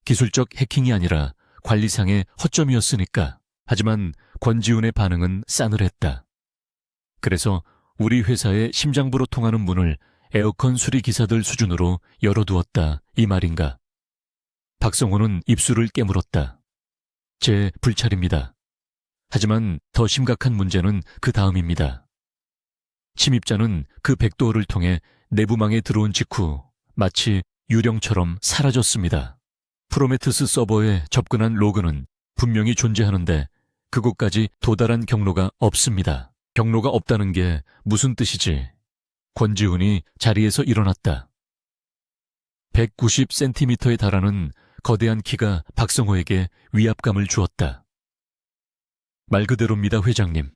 [SPEAKER 1] 기술적 해킹이 아니라 관리상의 허점이었으니까. 하지만 권지훈의 반응은 싸늘했다. 그래서 우리 회사의 심장부로 통하는 문을 에어컨 수리 기사들 수준으로 열어두었다, 이 말인가. 박성호는 입술을 깨물었다. 제 불찰입니다. 하지만 더 심각한 문제는 그 다음입니다. 침입자는 그 백도어를 통해 내부망에 들어온 직후 마치 유령처럼 사라졌습니다. 프로메테스 서버에 접근한 로그는 분명히 존재하는데 그곳까지 도달한 경로가 없습니다. 경로가 없다는 게 무슨 뜻이지? 권지훈이 자리에서 일어났다. 190cm에 달하는 거대한 키가 박성호에게 위압감을 주었다. 말 그대로입니다, 회장님.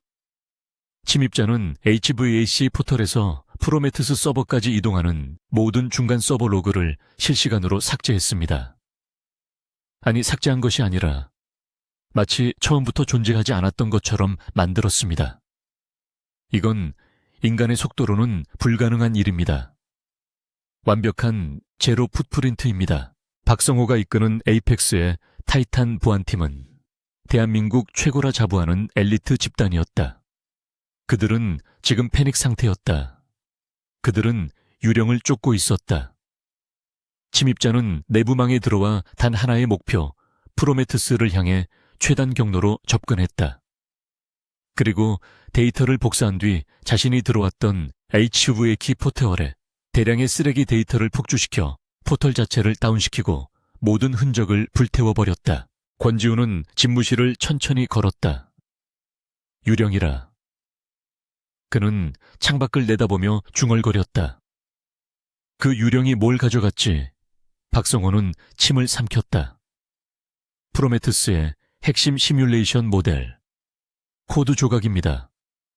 [SPEAKER 1] 침입자는 HVAC 포털에서 프로메테스 서버까지 이동하는 모든 중간 서버 로그를 실시간으로 삭제했습니다. 아니, 삭제한 것이 아니라 마치 처음부터 존재하지 않았던 것처럼 만들었습니다. 이건 인간의 속도로는 불가능한 일입니다. 완벽한 제로 풋프린트입니다. 박성호가 이끄는 에이펙스의 타이탄 보안팀은 대한민국 최고라 자부하는 엘리트 집단이었다. 그들은 지금 패닉 상태였다. 그들은 유령을 쫓고 있었다. 침입자는 내부망에 들어와 단 하나의 목표, 프로메테스를 향해 최단 경로로 접근했다. 그리고 데이터를 복사한 뒤 자신이 들어왔던 HVAC 포털에 대량의 쓰레기 데이터를 폭주시켜 포털 자체를 다운시키고 모든 흔적을 불태워버렸다. 권지훈은 집무실을 천천히 걸었다. 유령이라. 그는 창밖을 내다보며 중얼거렸다. 그 유령이 뭘 가져갔지? 박성호는 침을 삼켰다. 프로메테스의 핵심 시뮬레이션 모델. 코드 조각입니다.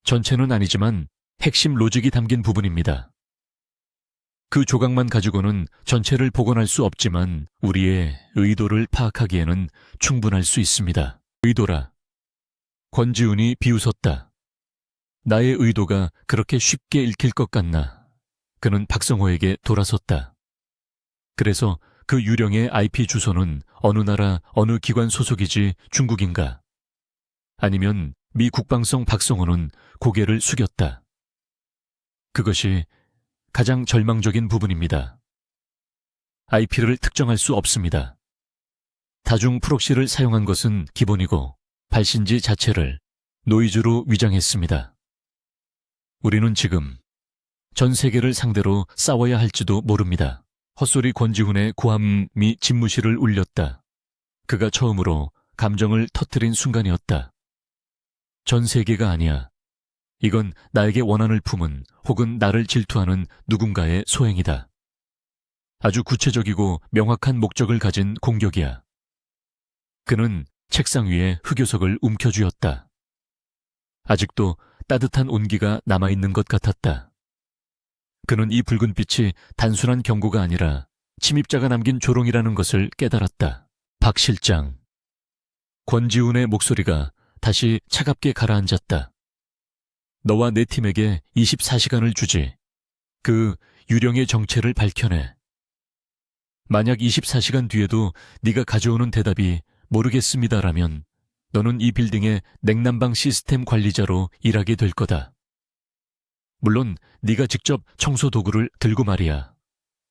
[SPEAKER 1] 전체는 아니지만 핵심 로직이 담긴 부분입니다. 그 조각만 가지고는 전체를 복원할 수 없지만 우리의 의도를 파악하기에는 충분할 수 있습니다. 의도라. 권지훈이 비웃었다. 나의 의도가 그렇게 쉽게 읽힐 것 같나. 그는 박성호에게 돌아섰다. 그래서 그 유령의 IP 주소는 어느 나라 어느 기관 소속이지 중국인가? 아니면 미 국방성 박성호는 고개를 숙였다. 그것이 가장 절망적인 부분입니다. IP를 특정할 수 없습니다. 다중 프록시를 사용한 것은 기본이고 발신지 자체를 노이즈로 위장했습니다. 우리는 지금 전 세계를 상대로 싸워야 할지도 모릅니다. 헛소리 권지훈의 고함이 집무실을 울렸다. 그가 처음으로 감정을 터뜨린 순간이었다. 전 세계가 아니야. 이건 나에게 원한을 품은 혹은 나를 질투하는 누군가의 소행이다. 아주 구체적이고 명확한 목적을 가진 공격이야. 그는 책상 위에 흑요석을 움켜쥐었다. 아직도 따뜻한 온기가 남아있는 것 같았다. 그는 이 붉은 빛이 단순한 경고가 아니라 침입자가 남긴 조롱이라는 것을 깨달았다. 박 실장. 권지훈의 목소리가 다시 차갑게 가라앉았다. 너와 내 팀에게 24시간을 주지. 그 유령의 정체를 밝혀내. 만약 24시간 뒤에도 네가 가져오는 대답이 모르겠습니다라면 너는 이 빌딩의 냉난방 시스템 관리자로 일하게 될 거다. 물론 네가 직접 청소 도구를 들고 말이야.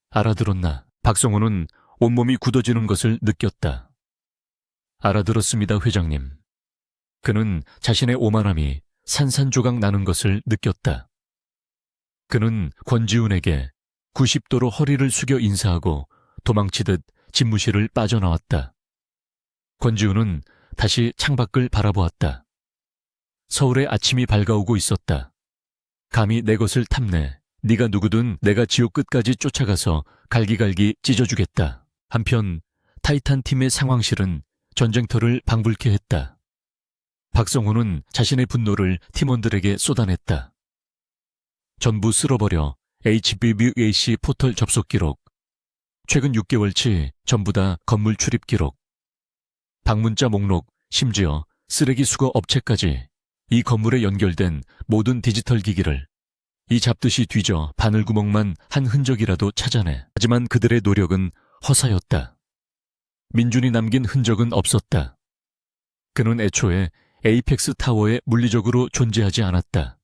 [SPEAKER 1] 알아들었나? 박성호는 온몸이 굳어지는 것을 느꼈다. 알아들었습니다, 회장님. 그는 자신의 오만함이 산산조각 나는 것을 느꼈다. 그는 권지훈에게 90도로 허리를 숙여 인사하고 도망치듯 집무실을 빠져나왔다. 권지훈은 다시 창밖을 바라보았다. 서울의 아침이 밝아오고 있었다. 감히 내 것을 탐내. 네가 누구든 내가 지옥 끝까지 쫓아가서 갈기갈기 찢어주겠다. 한편 타이탄 팀의 상황실은 전쟁터를 방불케 했다. 박성호는 자신의 분노를 팀원들에게 쏟아냈다. 전부 쓸어버려. HBVAC 포털 접속 기록. 최근 6개월치 전부 다 건물 출입 기록. 방문자 목록, 심지어 쓰레기 수거 업체까지 이 건물에 연결된 모든 디지털 기기를 이 잡듯이 뒤져 바늘구멍만 한 흔적이라도 찾아내. 하지만 그들의 노력은 허사였다. 민준이 남긴 흔적은 없었다. 그는 애초에 에이펙스 타워에 물리적으로 존재하지 않았다.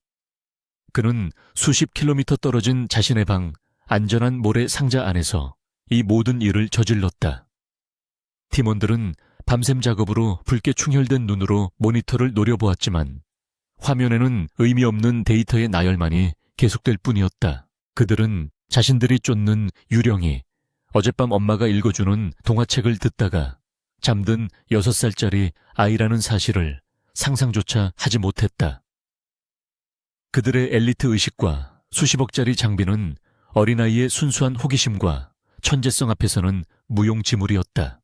[SPEAKER 1] 그는 수십 킬로미터 떨어진 자신의 방 안전한 모래 상자 안에서 이 모든 일을 저질렀다. 팀원들은 밤샘 작업으로 붉게 충혈된 눈으로 모니터를 노려보았지만 화면에는 의미 없는 데이터의 나열만이 계속될 뿐이었다. 그들은 자신들이 쫓는 유령이 어젯밤 엄마가 읽어주는 동화책을 듣다가 잠든 6살짜리 아이라는 사실을 상상조차 하지 못했다. 그들의 엘리트 의식과 수십억짜리 장비는 어린아이의 순수한 호기심과 천재성 앞에서는 무용지물이었다.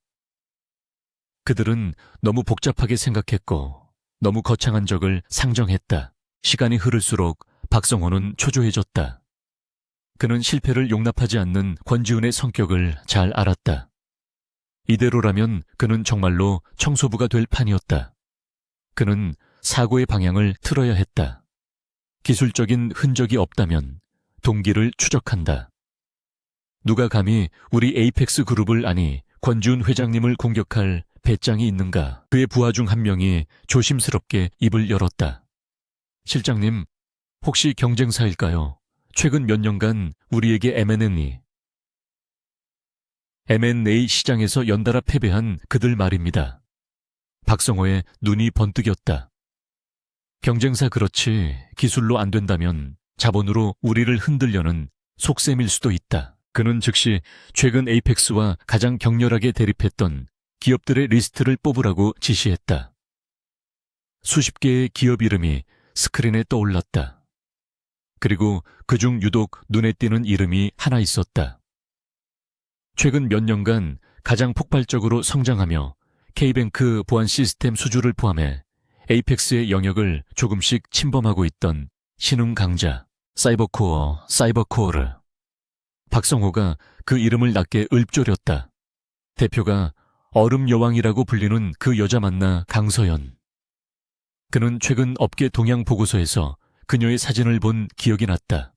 [SPEAKER 1] 그들은 너무 복잡하게 생각했고 너무 거창한 적을 상정했다. 시간이 흐를수록 박성호는 초조해졌다. 그는 실패를 용납하지 않는 권지훈의 성격을 잘 알았다. 이대로라면 그는 정말로 청소부가 될 판이었다. 그는 사고의 방향을 틀어야 했다. 기술적인 흔적이 없다면 동기를 추적한다. 누가 감히 우리 에이펙스 그룹을 아니 권지훈 회장님을 공격할 배짱이 있는가? 그의 부하 중 한 명이 조심스럽게 입을 열었다. 실장님, 혹시 경쟁사일까요? 최근 몇 년간 우리에게 M&A 시장에서 연달아 패배한 그들 말입니다. 박성호의 눈이 번뜩였다. 경쟁사 그렇지 기술로 안 된다면 자본으로 우리를 흔들려는 속셈일 수도 있다. 그는 즉시 최근 에이펙스와 가장 격렬하게 대립했던 기업들의 리스트를 뽑으라고 지시했다. 수십 개의 기업 이름이 스크린에 떠올랐다. 그리고 그중 유독 눈에 띄는 이름이 하나 있었다. 최근 몇 년간 가장 폭발적으로 성장하며 K뱅크 보안 시스템 수주를 포함해 에이펙스의 영역을 조금씩 침범하고 있던 신흥 강자 사이버코어 사이버코어르. 박성호가 그 이름을 낮게 읊조렸다. 대표가 얼음 여왕이라고 불리는 그 여자 만나 강서연. 그는 최근 업계 동향 보고서에서 그녀의 사진을 본 기억이 났다.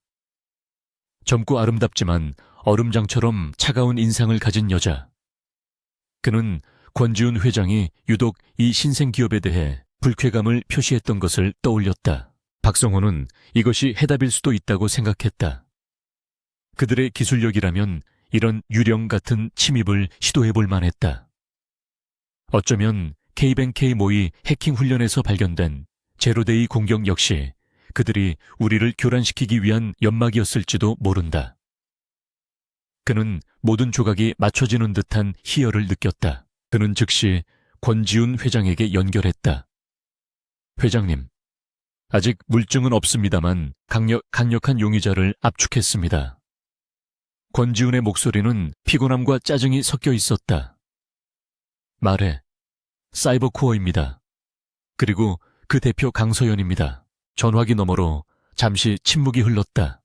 [SPEAKER 1] 젊고 아름답지만 얼음장처럼 차가운 인상을 가진 여자. 그는 권지훈 회장이 유독 이 신생 기업에 대해 불쾌감을 표시했던 것을 떠올렸다. 박성호는 이것이 해답일 수도 있다고 생각했다. 그들의 기술력이라면 이런 유령 같은 침입을 시도해볼 만했다. 어쩌면 K뱅K 모의 해킹 훈련에서 발견된 제로데이 공격 역시 그들이 우리를 교란시키기 위한 연막이었을지도 모른다. 그는 모든 조각이 맞춰지는 듯한 희열을 느꼈다. 그는 즉시 권지훈 회장에게 연결했다. 회장님, 아직 물증은 없습니다만 강력한 용의자를 압축했습니다. 권지훈의 목소리는 피곤함과 짜증이 섞여 있었다. 말해. 사이버코어입니다. 그리고 그 대표 강서연입니다. 전화기 너머로 잠시 침묵이 흘렀다.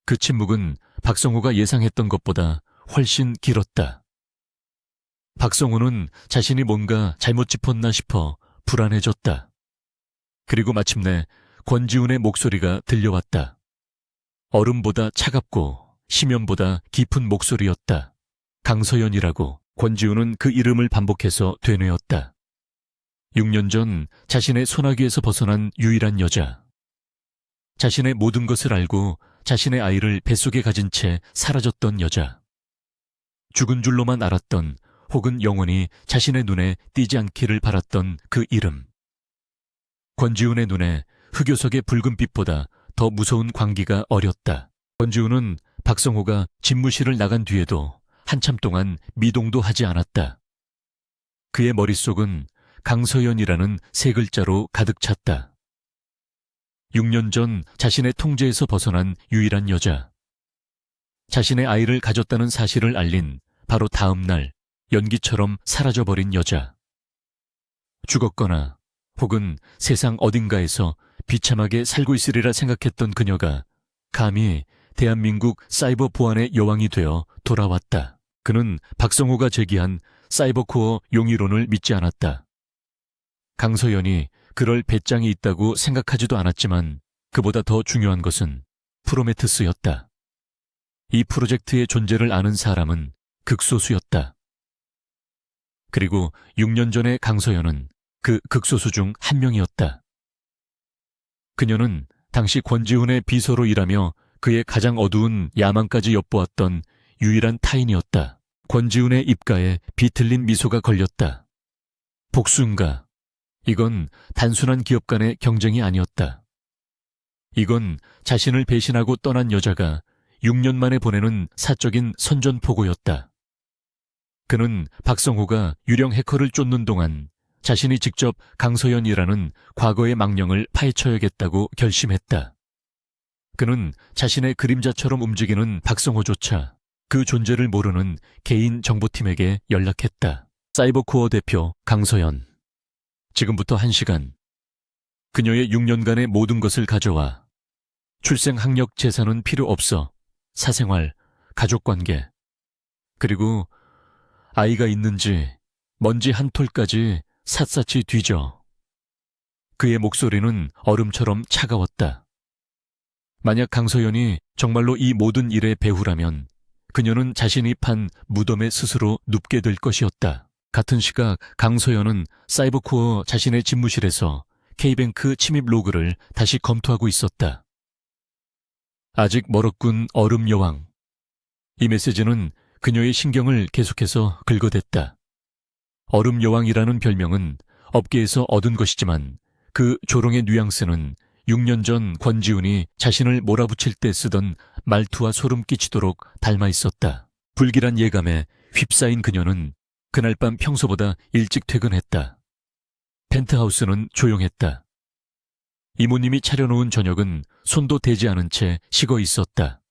[SPEAKER 1] 그 침묵은 박성호가 예상했던 것보다 훨씬 길었다. 박성호는 자신이 뭔가 잘못 짚었나 싶어 불안해졌다. 그리고 마침내 권지훈의 목소리가 들려왔다. 얼음보다 차갑고 심연보다 깊은 목소리였다. 강서연이라고 권지훈은 그 이름을 반복해서 되뇌었다. 6년 전 자신의 소나기에서 벗어난 유일한 여자. 자신의 모든 것을 알고 자신의 아이를 뱃속에 가진 채 사라졌던 여자. 죽은 줄로만 알았던 혹은 영원히 자신의 눈에 띄지 않기를 바랐던 그 이름. 권지훈의 눈에 흑요석의 붉은 빛보다 더 무서운 광기가 어렸다. 권지훈은 박성호가 집무실을 나간 뒤에도 한참 동안 미동도 하지 않았다. 그의 머릿속은 강서연이라는 세 글자로 가득 찼다. 6년 전 자신의 통제에서 벗어난 유일한 여자. 자신의 아이를 가졌다는 사실을 알린 바로 다음 날 연기처럼 사라져버린 여자. 죽었거나 혹은 세상 어딘가에서 비참하게 살고 있으리라 생각했던 그녀가 감히 대한민국 사이버 보안의 여왕이 되어 돌아왔다. 그는 박성호가 제기한 사이버코어 용의론을 믿지 않았다. 강서연이 그럴 배짱이 있다고 생각하지도 않았지만 그보다 더 중요한 것은 프로메테스였다. 이 프로젝트의 존재를 아는 사람은 극소수였다. 그리고 6년 전의 강서연은 그 극소수 중 한 명이었다. 그녀는 당시 권지훈의 비서로 일하며 그의 가장 어두운 야망까지 엿보았던 유일한 타인이었다. 권지훈의 입가에 비틀린 미소가 걸렸다. 복수인가? 이건 단순한 기업 간의 경쟁이 아니었다. 이건 자신을 배신하고 떠난 여자가 6년 만에 보내는 사적인 선전포고였다. 그는 박성호가 유령 해커를 쫓는 동안 자신이 직접 강서연이라는 과거의 망령을 파헤쳐야겠다고 결심했다. 그는 자신의 그림자처럼 움직이는 박성호조차 그 존재를 모르는 개인 정보팀에게 연락했다. 사이버코어 대표 강서연. 지금부터 1시간. 그녀의 6년간의 모든 것을 가져와. 출생 학력 재산은 필요 없어. 사생활, 가족관계. 그리고 아이가 있는지 먼지 한 톨까지 샅샅이 뒤져. 그의 목소리는 얼음처럼 차가웠다. 만약 강서연이 정말로 이 모든 일의 배후라면 그녀는 자신이 판 무덤에 스스로 눕게 될 것이었다. 같은 시각 강서연은 사이버코어 자신의 집무실에서 K뱅크 침입 로그를 다시 검토하고 있었다. 아직 멀었군 얼음 여왕. 이 메시지는 그녀의 신경을 계속해서 긁어댔다. 얼음 여왕이라는 별명은 업계에서 얻은 것이지만 그 조롱의 뉘앙스는 6년 전 권지훈이 자신을 몰아붙일 때 쓰던 말투와 소름 끼치도록 닮아 있었다. 불길한 예감에 휩싸인 그녀는 그날 밤 평소보다 일찍 퇴근했다. 펜트하우스는 조용했다. 이모님이 차려놓은 저녁은 손도 대지 않은 채 식어 있었다.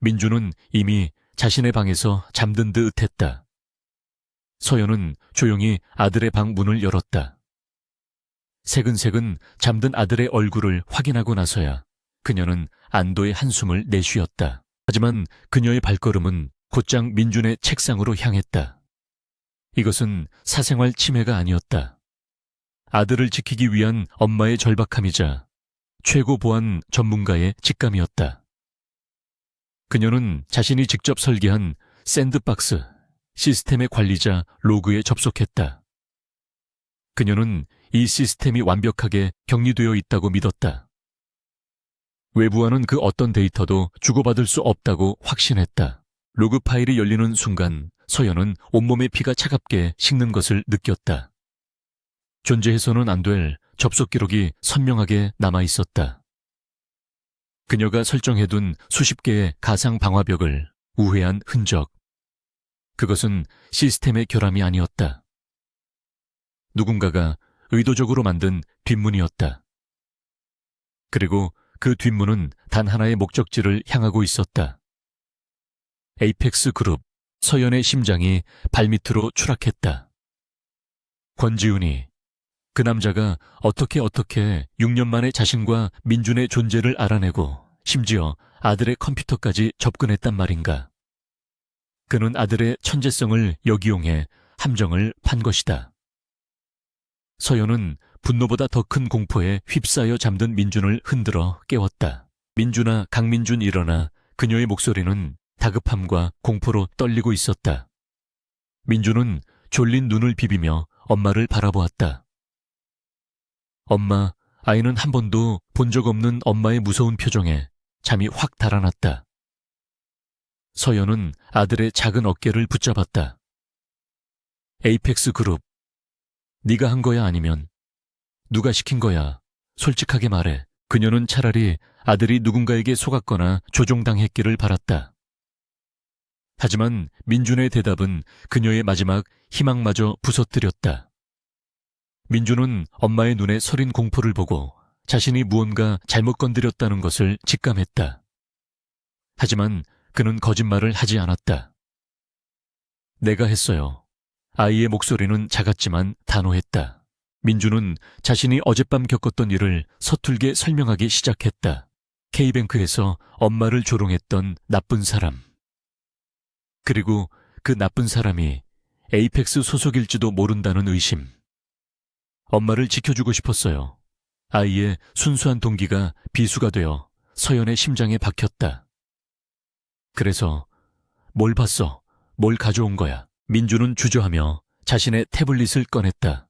[SPEAKER 1] 민주는 이미 자신의 방에서 잠든 듯 했다. 서연은 조용히 아들의 방 문을 열었다. 새근새근 잠든 아들의 얼굴을 확인하고 나서야 그녀는 안도의 한숨을 내쉬었다. 하지만 그녀의 발걸음은 곧장 민준의 책상으로 향했다. 이것은 사생활 침해가 아니었다. 아들을 지키기 위한 엄마의 절박함이자 최고 보안 전문가의 직감이었다. 그녀는 자신이 직접 설계한 샌드박스 시스템의 관리자 로그에 접속했다. 그녀는 이 시스템이 완벽하게 격리되어 있다고 믿었다. 외부와는 그 어떤 데이터도 주고받을 수 없다고 확신했다. 로그 파일이 열리는 순간 서연은 온몸의 피가 차갑게 식는 것을 느꼈다. 존재해서는 안 될 접속 기록이 선명하게 남아 있었다. 그녀가 설정해둔 수십 개의 가상 방화벽을 우회한 흔적. 그것은 시스템의 결함이 아니었다. 누군가가 의도적으로 만든 뒷문이었다. 그리고 그 뒷문은 단 하나의 목적지를 향하고 있었다. 에이펙스 그룹, 서연의 심장이 발밑으로 추락했다. 권지훈이, 그 남자가 어떻게 6년 만에 자신과 민준의 존재를 알아내고 심지어 아들의 컴퓨터까지 접근했단 말인가. 그는 아들의 천재성을 역이용해 함정을 판 것이다. 서연은 분노보다 더 큰 공포에 휩싸여 잠든 민준을 흔들어 깨웠다. 민준아, 강민준 일어나. 그녀의 목소리는 다급함과 공포로 떨리고 있었다. 민준은 졸린 눈을 비비며 엄마를 바라보았다. 엄마, 아이는 한 번도 본 적 없는 엄마의 무서운 표정에 잠이 확 달아났다. 서연은 아들의 작은 어깨를 붙잡았다. 에이펙스 그룹, 네가 한 거야 아니면 누가 시킨 거야? 솔직하게 말해. 그녀는 차라리 아들이 누군가에게 속았거나 조종당했기를 바랐다. 하지만 민준의 대답은 그녀의 마지막 희망마저 부서뜨렸다. 민준은 엄마의 눈에 서린 공포를 보고 자신이 무언가 잘못 건드렸다는 것을 직감했다. 하지만 그는 거짓말을 하지 않았다. 내가 했어요. 아이의 목소리는 작았지만 단호했다. 민준은 자신이 어젯밤 겪었던 일을 서툴게 설명하기 시작했다. K뱅크에서 엄마를 조롱했던 나쁜 사람. 그리고 그 나쁜 사람이 에이펙스 소속일지도 모른다는 의심. 엄마를 지켜주고 싶었어요. 아이의 순수한 동기가 비수가 되어 서연의 심장에 박혔다. 그래서 뭘 봤어? 뭘 가져온 거야? 민준은 주저하며 자신의 태블릿을 꺼냈다.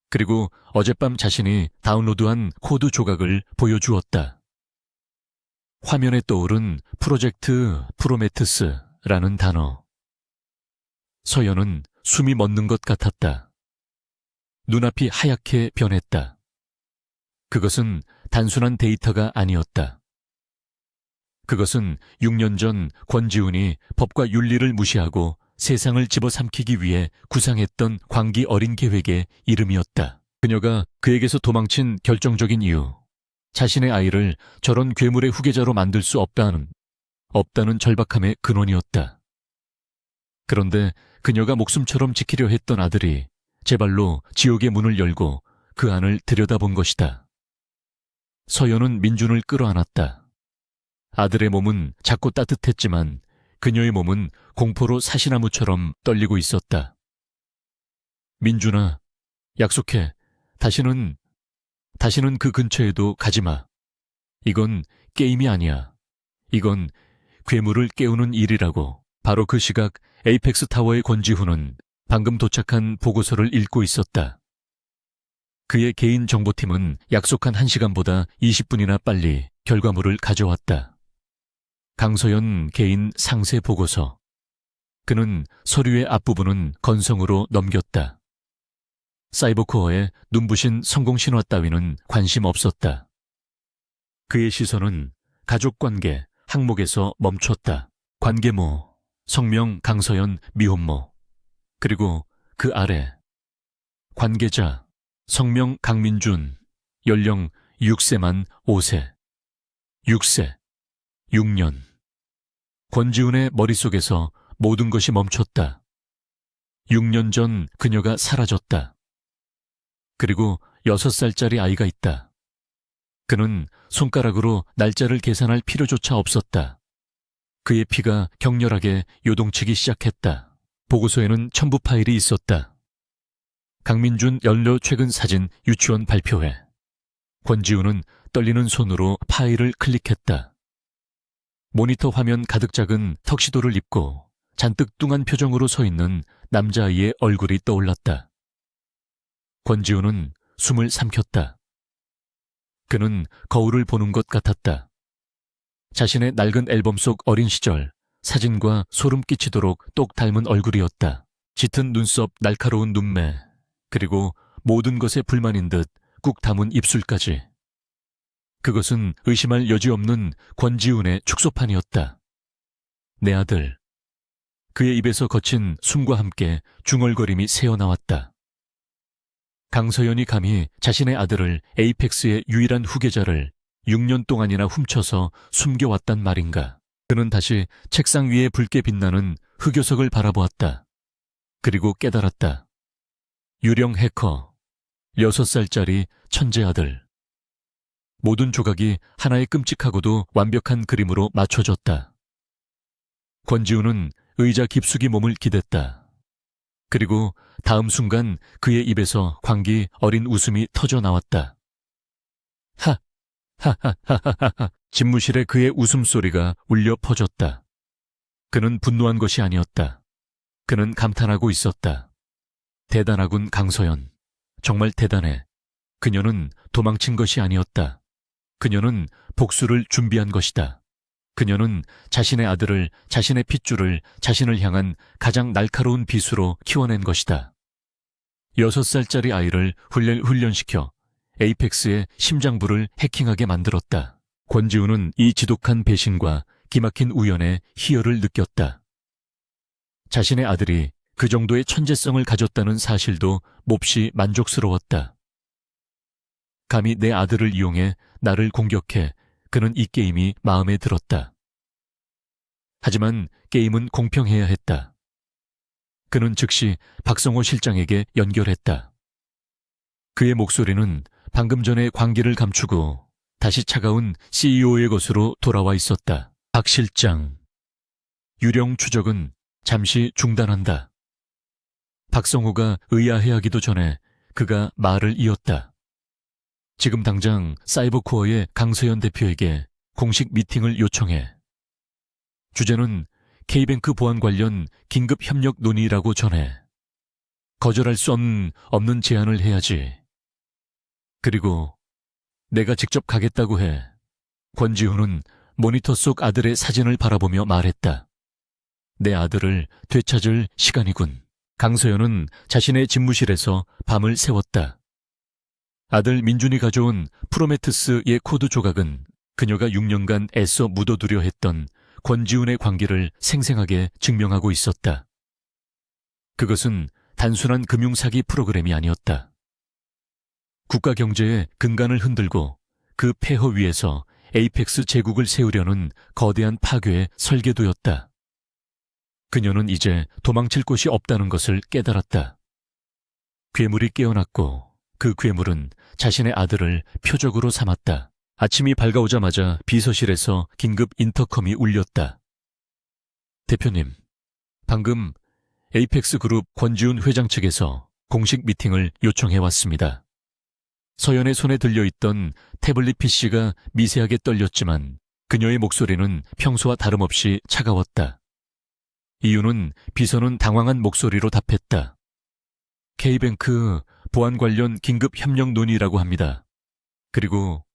[SPEAKER 1] 그리고 어젯밤 자신이 다운로드한 코드 조각을 보여주었다. 화면에 떠오른 프로젝트 프로메테스라는 단어. 서연은 숨이 멎는 것 같았다. 눈앞이 하얗게 변했다. 그것은 단순한 데이터가 아니었다. 그것은 6년 전 권지훈이 법과 윤리를 무시하고 세상을 집어삼키기 위해 구상했던 광기 어린 계획의 이름이었다. 그녀가 그에게서 도망친 결정적인 이유, 자신의 아이를 저런 괴물의 후계자로 만들 수 없다는 절박함의 근원이었다. 그런데 그녀가 목숨처럼 지키려 했던 아들이 제 발로 지옥의 문을 열고 그 안을 들여다본 것이다. 서연은 민준을 끌어안았다. 아들의 몸은 작고 따뜻했지만 그녀의 몸은 공포로 사시나무처럼 떨리고 있었다. 민준아, 약속해. 다시는 그 근처에도 가지 마. 이건 게임이 아니야. 이건 괴물을 깨우는 일이라고. 바로 그 시각 에이펙스 타워의 권지훈은 방금 도착한 보고서를 읽고 있었다. 그의 개인 정보팀은 약속한 1시간보다 20분이나 빨리 결과물을 가져왔다. 강서연 개인 상세 보고서. 그는 서류의 앞부분은 건성으로 넘겼다. 사이버코어의 눈부신 성공 신화 따위는 관심 없었다. 그의 시선은 가족관계 항목에서 멈췄다. 관계모, 성명 강서연 미혼모. 그리고 그 아래 관계자, 성명 강민준, 연령 6세만 5세. 6세, 6년. 권지훈의 머릿속에서 모든 것이 멈췄다. 6년 전 그녀가 사라졌다. 그리고 6살짜리 아이가 있다. 그는 손가락으로 날짜를 계산할 필요조차 없었다. 그의 피가 격렬하게 요동치기 시작했다. 보고서에는 첨부 파일이 있었다. 강민준 연료 최근 사진 유치원 발표회. 권지우는 떨리는 손으로 파일을 클릭했다. 모니터 화면 가득 작은 턱시도를 입고 잔뜩 뚱한 표정으로 서 있는 남자아이의 얼굴이 떠올랐다. 권지우는 숨을 삼켰다. 그는 거울을 보는 것 같았다. 자신의 낡은 앨범 속 어린 시절 사진과 소름 끼치도록 똑 닮은 얼굴이었다. 짙은 눈썹, 날카로운 눈매, 그리고 모든 것에 불만인 듯 꾹 담은 입술까지. 그것은 의심할 여지 없는 권지훈의 축소판이었다. 내 아들. 그의 입에서 거친 숨과 함께 중얼거림이 새어나왔다. 강서연이 감히 자신의 아들을 에이펙스의 유일한 후계자를 6년 동안이나 훔쳐서 숨겨왔단 말인가. 그는 다시 책상 위에 붉게 빛나는 흑요석을 바라보았다. 그리고 깨달았다. 유령 해커, 6살짜리 천재 아들. 모든 조각이 하나의 끔찍하고도 완벽한 그림으로 맞춰졌다. 권지우는 의자 깊숙이 몸을 기댔다. 그리고 다음 순간 그의 입에서 광기 어린 웃음이 터져 나왔다. 하하하하하. 집무실에 그의 웃음소리가 울려 퍼졌다. 그는 분노한 것이 아니었다. 그는 감탄하고 있었다. 대단하군, 강서연. 정말 대단해. 그녀는 도망친 것이 아니었다. 그녀는 복수를 준비한 것이다. 그녀는 자신의 아들을, 자신의 핏줄을 자신을 향한 가장 날카로운 비수로 키워낸 것이다. 6살짜리 아이를 훈련시켜 에이펙스의 심장부를 해킹하게 만들었다. 권지우는 이 지독한 배신과 기막힌 우연의 희열을 느꼈다. 자신의 아들이 그 정도의 천재성을 가졌다는 사실도 몹시 만족스러웠다. 감히 내 아들을 이용해 나를 공격해 그는 이 게임이 마음에 들었다. 하지만 게임은 공평해야 했다. 그는 즉시 박성호 실장에게 연결했다. 그의 목소리는 방금 전의 광기를 감추고 다시 차가운 CEO의 것으로 돌아와 있었다. 박 실장. 유령 추적은 잠시 중단한다. 박성호가 의아해하기도 전에 그가 말을 이었다. 지금 당장 사이버코어의 강서연 대표에게 공식 미팅을 요청해. 주제는 K뱅크 보안 관련 긴급 협력 논의라고 전해. 거절할 수 없는 제안을 해야지. 그리고 내가 직접 가겠다고 해. 권지훈은 모니터 속 아들의 사진을 바라보며 말했다. 내 아들을 되찾을 시간이군. 강서연은 자신의 집무실에서 밤을 새웠다. 아들 민준이 가져온 프로메테스의 코드 조각은 그녀가 6년간 애써 묻어두려 했던 권지훈의 관계를 생생하게 증명하고 있었다. 그것은 단순한 금융사기 프로그램이 아니었다. 국가 경제의 근간을 흔들고 그 폐허 위에서 에이펙스 제국을 세우려는 거대한 파괴의 설계도였다. 그녀는 이제 도망칠 곳이 없다는 것을 깨달았다. 괴물이 깨어났고 그 괴물은 자신의 아들을 표적으로 삼았다. 아침이 밝아오자마자 비서실에서 긴급 인터컴이 울렸다. 대표님, 방금 에이펙스 그룹 권지훈 회장 측에서 공식 미팅을 요청해 왔습니다. 서연의 손에 들려있던 태블릿 PC가 미세하게 떨렸지만 그녀의 목소리는 평소와 다름없이 차가웠다. 이유는 비서는 당황한 목소리로 답했다. K뱅크 보안 관련 긴급 협력 논의라고 합니다. 그리고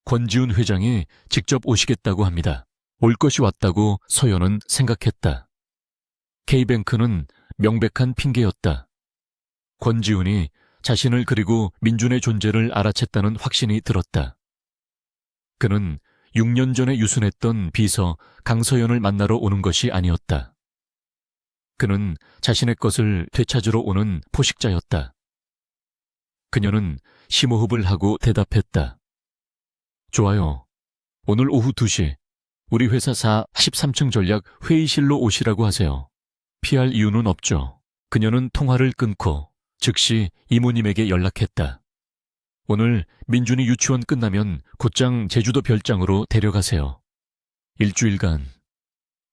[SPEAKER 1] 권지훈 회장이 직접 오시겠다고 합니다. 올 것이 왔다고 서연은 생각했다. K뱅크는 명백한 핑계였다. 권지훈이 자신을 그리고 민준의 존재를 알아챘다는 확신이 들었다. 그는 6년 전에 유순했던 비서 강서연을 만나러 오는 것이 아니었다. 그는 자신의 것을 되찾으러 오는 포식자였다. 그녀는 심호흡을 하고 대답했다. 좋아요. 오늘 오후 2시 우리 회사 13층 전략 회의실로 오시라고 하세요. 피할 이유는 없죠. 그녀는 통화를 끊고 즉시 이모님에게 연락했다. 오늘 민준이 유치원 끝나면 곧장 제주도 별장으로 데려가세요. 일주일간.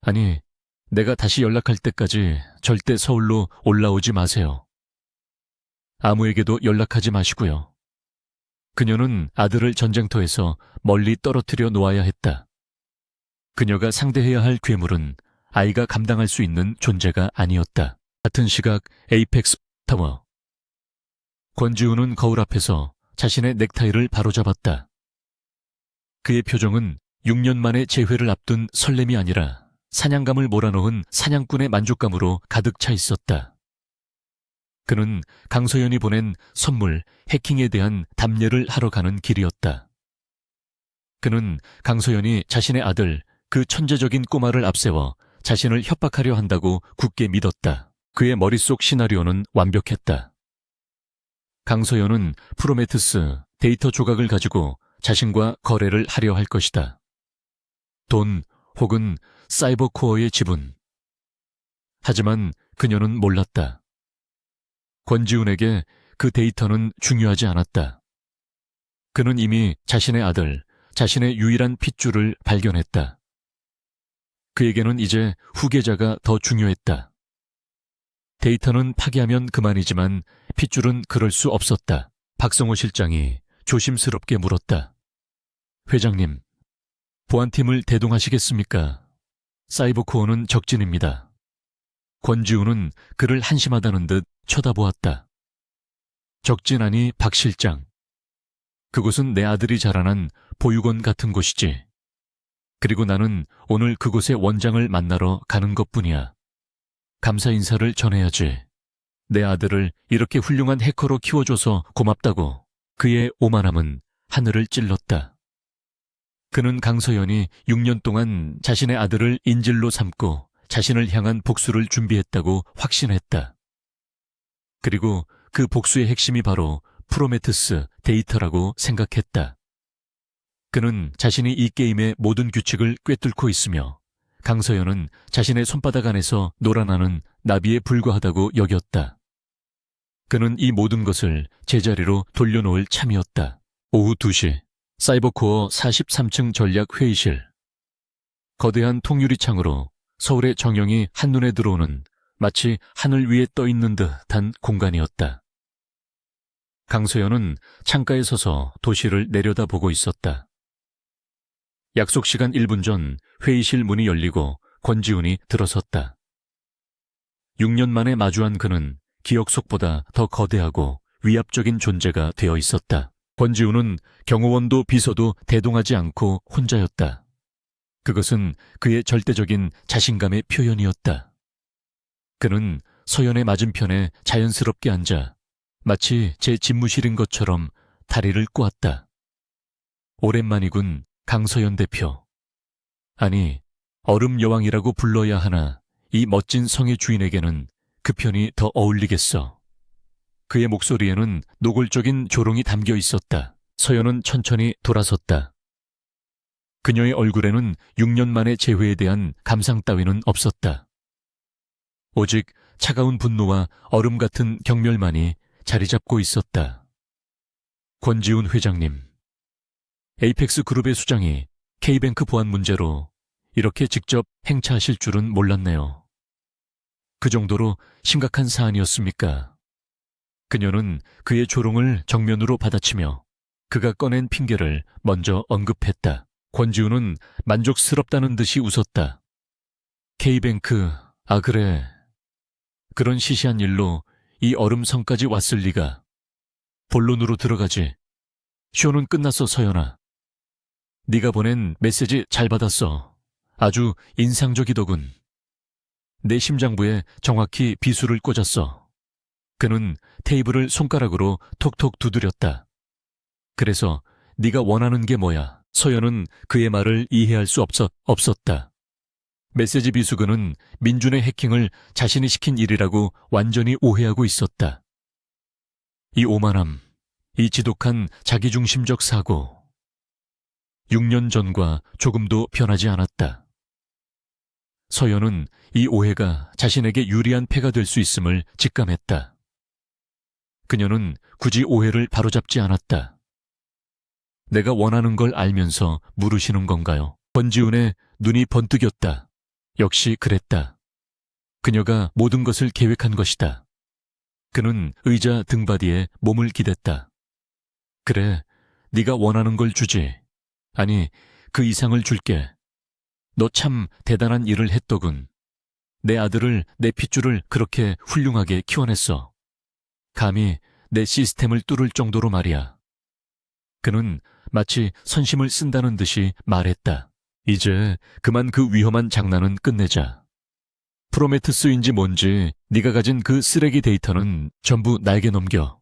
[SPEAKER 1] 아니, 내가 다시 연락할 때까지 절대 서울로 올라오지 마세요. 아무에게도 연락하지 마시고요. 그녀는 아들을 전쟁터에서 멀리 떨어뜨려 놓아야 했다. 그녀가 상대해야 할 괴물은 아이가 감당할 수 있는 존재가 아니었다. 같은 시각 에이펙스 타워. 권지우는 거울 앞에서 자신의 넥타이를 바로잡았다. 그의 표정은 6년 만에 재회를 앞둔 설렘이 아니라 사냥감을 몰아넣은 사냥꾼의 만족감으로 가득 차 있었다. 그는 강서연이 보낸 선물 해킹에 대한 답례를 하러 가는 길이었다. 그는 강서연이 자신의 아들, 그 천재적인 꼬마를 앞세워 자신을 협박하려 한다고 굳게 믿었다. 그의 머릿속 시나리오는 완벽했다. 강서연은 프로메테우스 데이터 조각을 가지고 자신과 거래를 하려 할 것이다. 돈 혹은 사이버 코어의 지분. 하지만 그녀는 몰랐다. 권지훈에게 그 데이터는 중요하지 않았다. 그는 이미 자신의 아들, 자신의 유일한 핏줄을 발견했다. 그에게는 이제 후계자가 더 중요했다. 데이터는 파괴하면 그만이지만 핏줄은 그럴 수 없었다. 박성호 실장이 조심스럽게 물었다. 회장님, 보안팀을 대동하시겠습니까? 사이버코어는 적진입니다. 권지우는 그를 한심하다는 듯 쳐다보았다. 적진 아니 박 실장. 그곳은 내 아들이 자라난 보육원 같은 곳이지. 그리고 나는 오늘 그곳의 원장을 만나러 가는 것뿐이야. 감사 인사를 전해야지. 내 아들을 이렇게 훌륭한 해커로 키워줘서 고맙다고. 그의 오만함은 하늘을 찔렀다. 그는 강서연이 6년 동안 자신의 아들을 인질로 삼고 자신을 향한 복수를 준비했다고 확신했다. 그리고 그 복수의 핵심이 바로 프로메테우스 데이터라고 생각했다. 그는 자신이 이 게임의 모든 규칙을 꿰뚫고 있으며 강서연은 자신의 손바닥 안에서 놀아나는 나비에 불과하다고 여겼다. 그는 이 모든 것을 제자리로 돌려놓을 참이었다. 오후 2시 사이버코어 43층 전략회의실. 거대한 통유리 창으로 서울의 정영이 한눈에 들어오는 마치 하늘 위에 떠있는 듯한 공간이었다. 강서연은 창가에 서서 도시를 내려다보고 있었다. 약속 시간 1분 전 회의실 문이 열리고 권지훈이 들어섰다. 6년 만에 마주한 그는 기억 속보다 더 거대하고 위압적인 존재가 되어 있었다. 권지훈은 경호원도 비서도 대동하지 않고 혼자였다. 그것은 그의 절대적인 자신감의 표현이었다. 그는 서연의 맞은편에 자연스럽게 앉아 마치 제 집무실인 것처럼 다리를 꼬았다. 오랜만이군, 강서연 대표. 아니, 얼음 여왕이라고 불러야 하나 이 멋진 성의 주인에게는 그 편이 더 어울리겠어. 그의 목소리에는 노골적인 조롱이 담겨 있었다. 서연은 천천히 돌아섰다. 그녀의 얼굴에는 6년 만의 재회에 대한 감상 따위는 없었다. 오직 차가운 분노와 얼음 같은 경멸만이 자리 잡고 있었다. 권지훈 회장님, 에이펙스 그룹의 수장이 K뱅크 보안 문제로 이렇게 직접 행차하실 줄은 몰랐네요. 그 정도로 심각한 사안이었습니까? 그녀는 그의 조롱을 정면으로 받아치며 그가 꺼낸 핑계를 먼저 언급했다. 권지훈은 만족스럽다는 듯이 웃었다. K뱅크, 아 그래. 그런 시시한 일로 이 얼음성까지 왔을 리가. 본론으로 들어가지. 쇼는 끝났어, 서연아. 네가 보낸 메시지 잘 받았어. 아주 인상적이더군. 내 심장부에 정확히 비수를 꽂았어. 그는 테이블을 손가락으로 톡톡 두드렸다. 그래서 네가 원하는 게 뭐야? 서연은 그의 말을 이해할 수 없었다. 메시지 비수근은 민준의 해킹을 자신이 시킨 일이라고 완전히 오해하고 있었다. 이 오만함, 이 지독한 자기중심적 사고. 6년 전과 조금도 변하지 않았다. 서연은 이 오해가 자신에게 유리한 패가 될 수 있음을 직감했다. 그녀는 굳이 오해를 바로잡지 않았다. 내가 원하는 걸 알면서 물으시는 건가요? 권지훈의 눈이 번뜩였다. 역시 그랬다. 그녀가 모든 것을 계획한 것이다. 그는 의자 등받이에 몸을 기댔다. 그래, 네가 원하는 걸 주지. 아니, 그 이상을 줄게. 너 참 대단한 일을 했더군. 내 아들을, 내 핏줄을 그렇게 훌륭하게 키워냈어. 감히 내 시스템을 뚫을 정도로 말이야. 그는 마치 선심을 쓴다는 듯이 말했다. 이제 그만 그 위험한 장난은 끝내자. 프로메테스인지 뭔지 네가 가진 그 쓰레기 데이터는 전부 나에게 넘겨.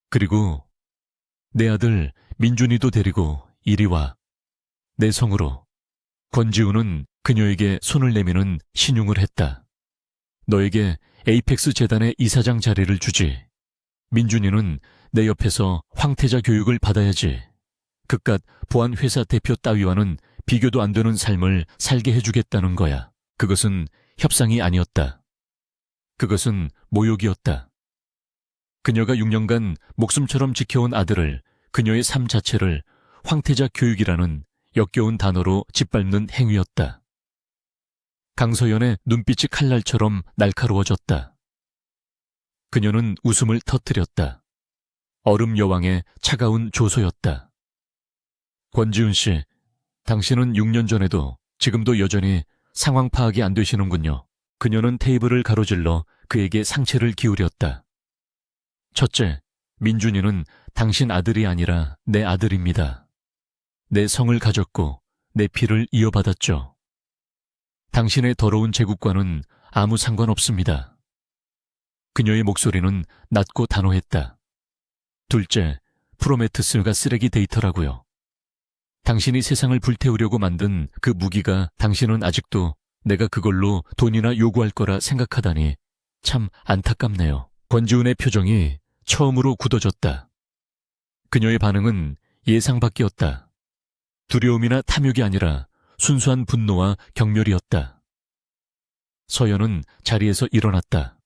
[SPEAKER 1] 그리고 내 아들 민준이도 데리고 이리 와. 내 성으로. 권지훈은 그녀에게 손을 내미는 신용을 했다. 너에게 에이펙스 재단의 이사장 자리를 주지. 민준이는 내 옆에서 황태자 교육을 받아야지. 그깟 보안회사 대표 따위와는 비교도 안 되는 삶을 살게 해주겠다는 거야. 그것은 협상이 아니었다. 그것은 모욕이었다. 그녀가 6년간 목숨처럼 지켜온 아들을, 그녀의 삶 자체를 황태자 교육이라는 역겨운 단어로 짓밟는 행위였다. 강서연의 눈빛이 칼날처럼 날카로워졌다. 그녀는 웃음을 터뜨렸다. 얼음 여왕의 차가운 조소였다. 권지훈 씨, 당신은 6년 전에도 지금도 여전히 상황 파악이 안 되시는군요. 그녀는 테이블을 가로질러 그에게 상체를 기울였다. 첫째, 민준이는 당신 아들이 아니라 내 아들입니다. 내 성을 가졌고 내 피를 이어받았죠. 당신의 더러운 제국과는 아무 상관없습니다. 그녀의 목소리는 낮고 단호했다. 둘째, 프로메테스가 쓰레기 데이터라고요. 당신이 세상을 불태우려고 만든 그 무기가 당신은 아직도 내가 그걸로 돈이나 요구할 거라 생각하다니 참 안타깝네요. 권지훈의 표정이 처음으로 굳어졌다. 그녀의 반응은 예상 밖이었다. 두려움이나 탐욕이 아니라 순수한 분노와 경멸이었다. 서연은 자리에서 일어났다.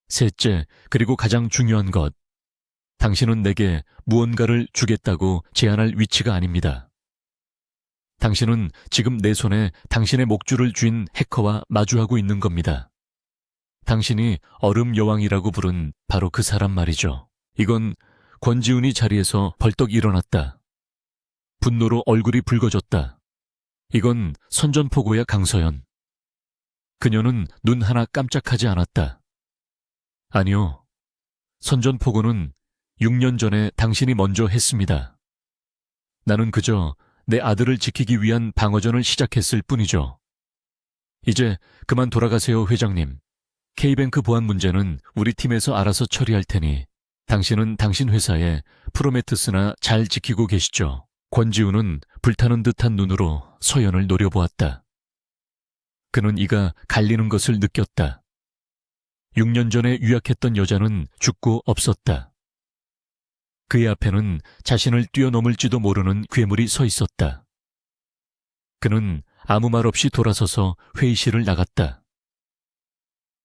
[SPEAKER 1] 셋째, 그리고 가장 중요한 것. 당신은 내게 무언가를 주겠다고 제안할 위치가 아닙니다. 당신은 지금 내 손에 당신의 목줄을 쥔 해커와 마주하고 있는 겁니다. 당신이 얼음 여왕이라고 부른 바로 그 사람 말이죠. 이건 권지훈이 자리에서 벌떡 일어났다. 분노로 얼굴이 붉어졌다. 이건 선전포고야, 강서연. 그녀는 눈 하나 깜짝하지 않았다. 아니요. 선전포고는 6년 전에 당신이 먼저 했습니다. 나는 그저 내 아들을 지키기 위한 방어전을 시작했을 뿐이죠. 이제 그만 돌아가세요, 회장님. K뱅크 보안 문제는 우리 팀에서 알아서 처리할 테니 당신은 당신 회사에 프로메테스나 잘 지키고 계시죠. 권지훈은 불타는 듯한 눈으로 서연을 노려보았다. 그는 이가 갈리는 것을 느꼈다. 6년 전에 유약했던 여자는 죽고 없었다. 그의 앞에는 자신을 뛰어넘을지도 모르는 괴물이 서 있었다. 그는 아무 말 없이 돌아서서 회의실을 나갔다.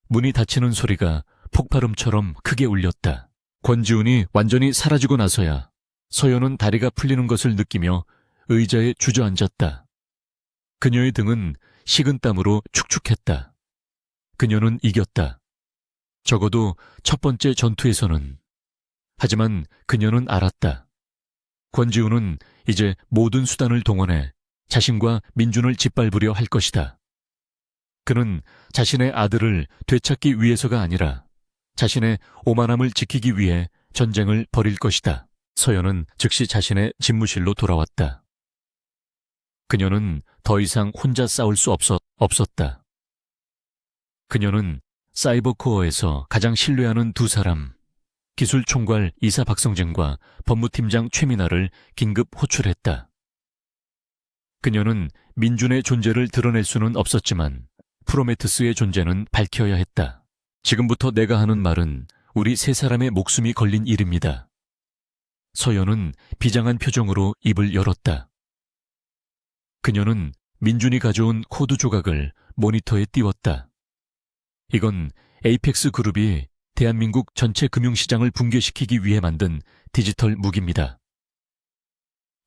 [SPEAKER 1] 문이 닫히는 소리가 폭발음처럼 크게 울렸다. 권지훈이 완전히 사라지고 나서야 서연은 다리가 풀리는 것을 느끼며 의자에 주저앉았다. 그녀의 등은 식은땀으로 축축했다. 그녀는 이겼다. 적어도 첫 번째 전투에서는. 하지만 그녀는 알았다. 권지훈은 이제 모든 수단을 동원해 자신과 민준을 짓밟으려 할 것이다. 그는 자신의 아들을 되찾기 위해서가 아니라 자신의 오만함을 지키기 위해 전쟁을 벌일 것이다. 서연은 즉시 자신의 집무실로 돌아왔다. 그녀는 더 이상 혼자 싸울 수 없었다. 그녀는 사이버코어에서 가장 신뢰하는 두 사람, 기술총괄 이사 박성진과 법무팀장 최민아를 긴급 호출했다. 그녀는 민준의 존재를 드러낼 수는 없었지만 프로메테스의 존재는 밝혀야 했다. 지금부터 내가 하는 말은 우리 세 사람의 목숨이 걸린 일입니다. 서연은 비장한 표정으로 입을 열었다. 그녀는 민준이 가져온 코드 조각을 모니터에 띄웠다. 이건 에이펙스 그룹이 대한민국 전체 금융시장을 붕괴시키기 위해 만든 디지털 무기입니다.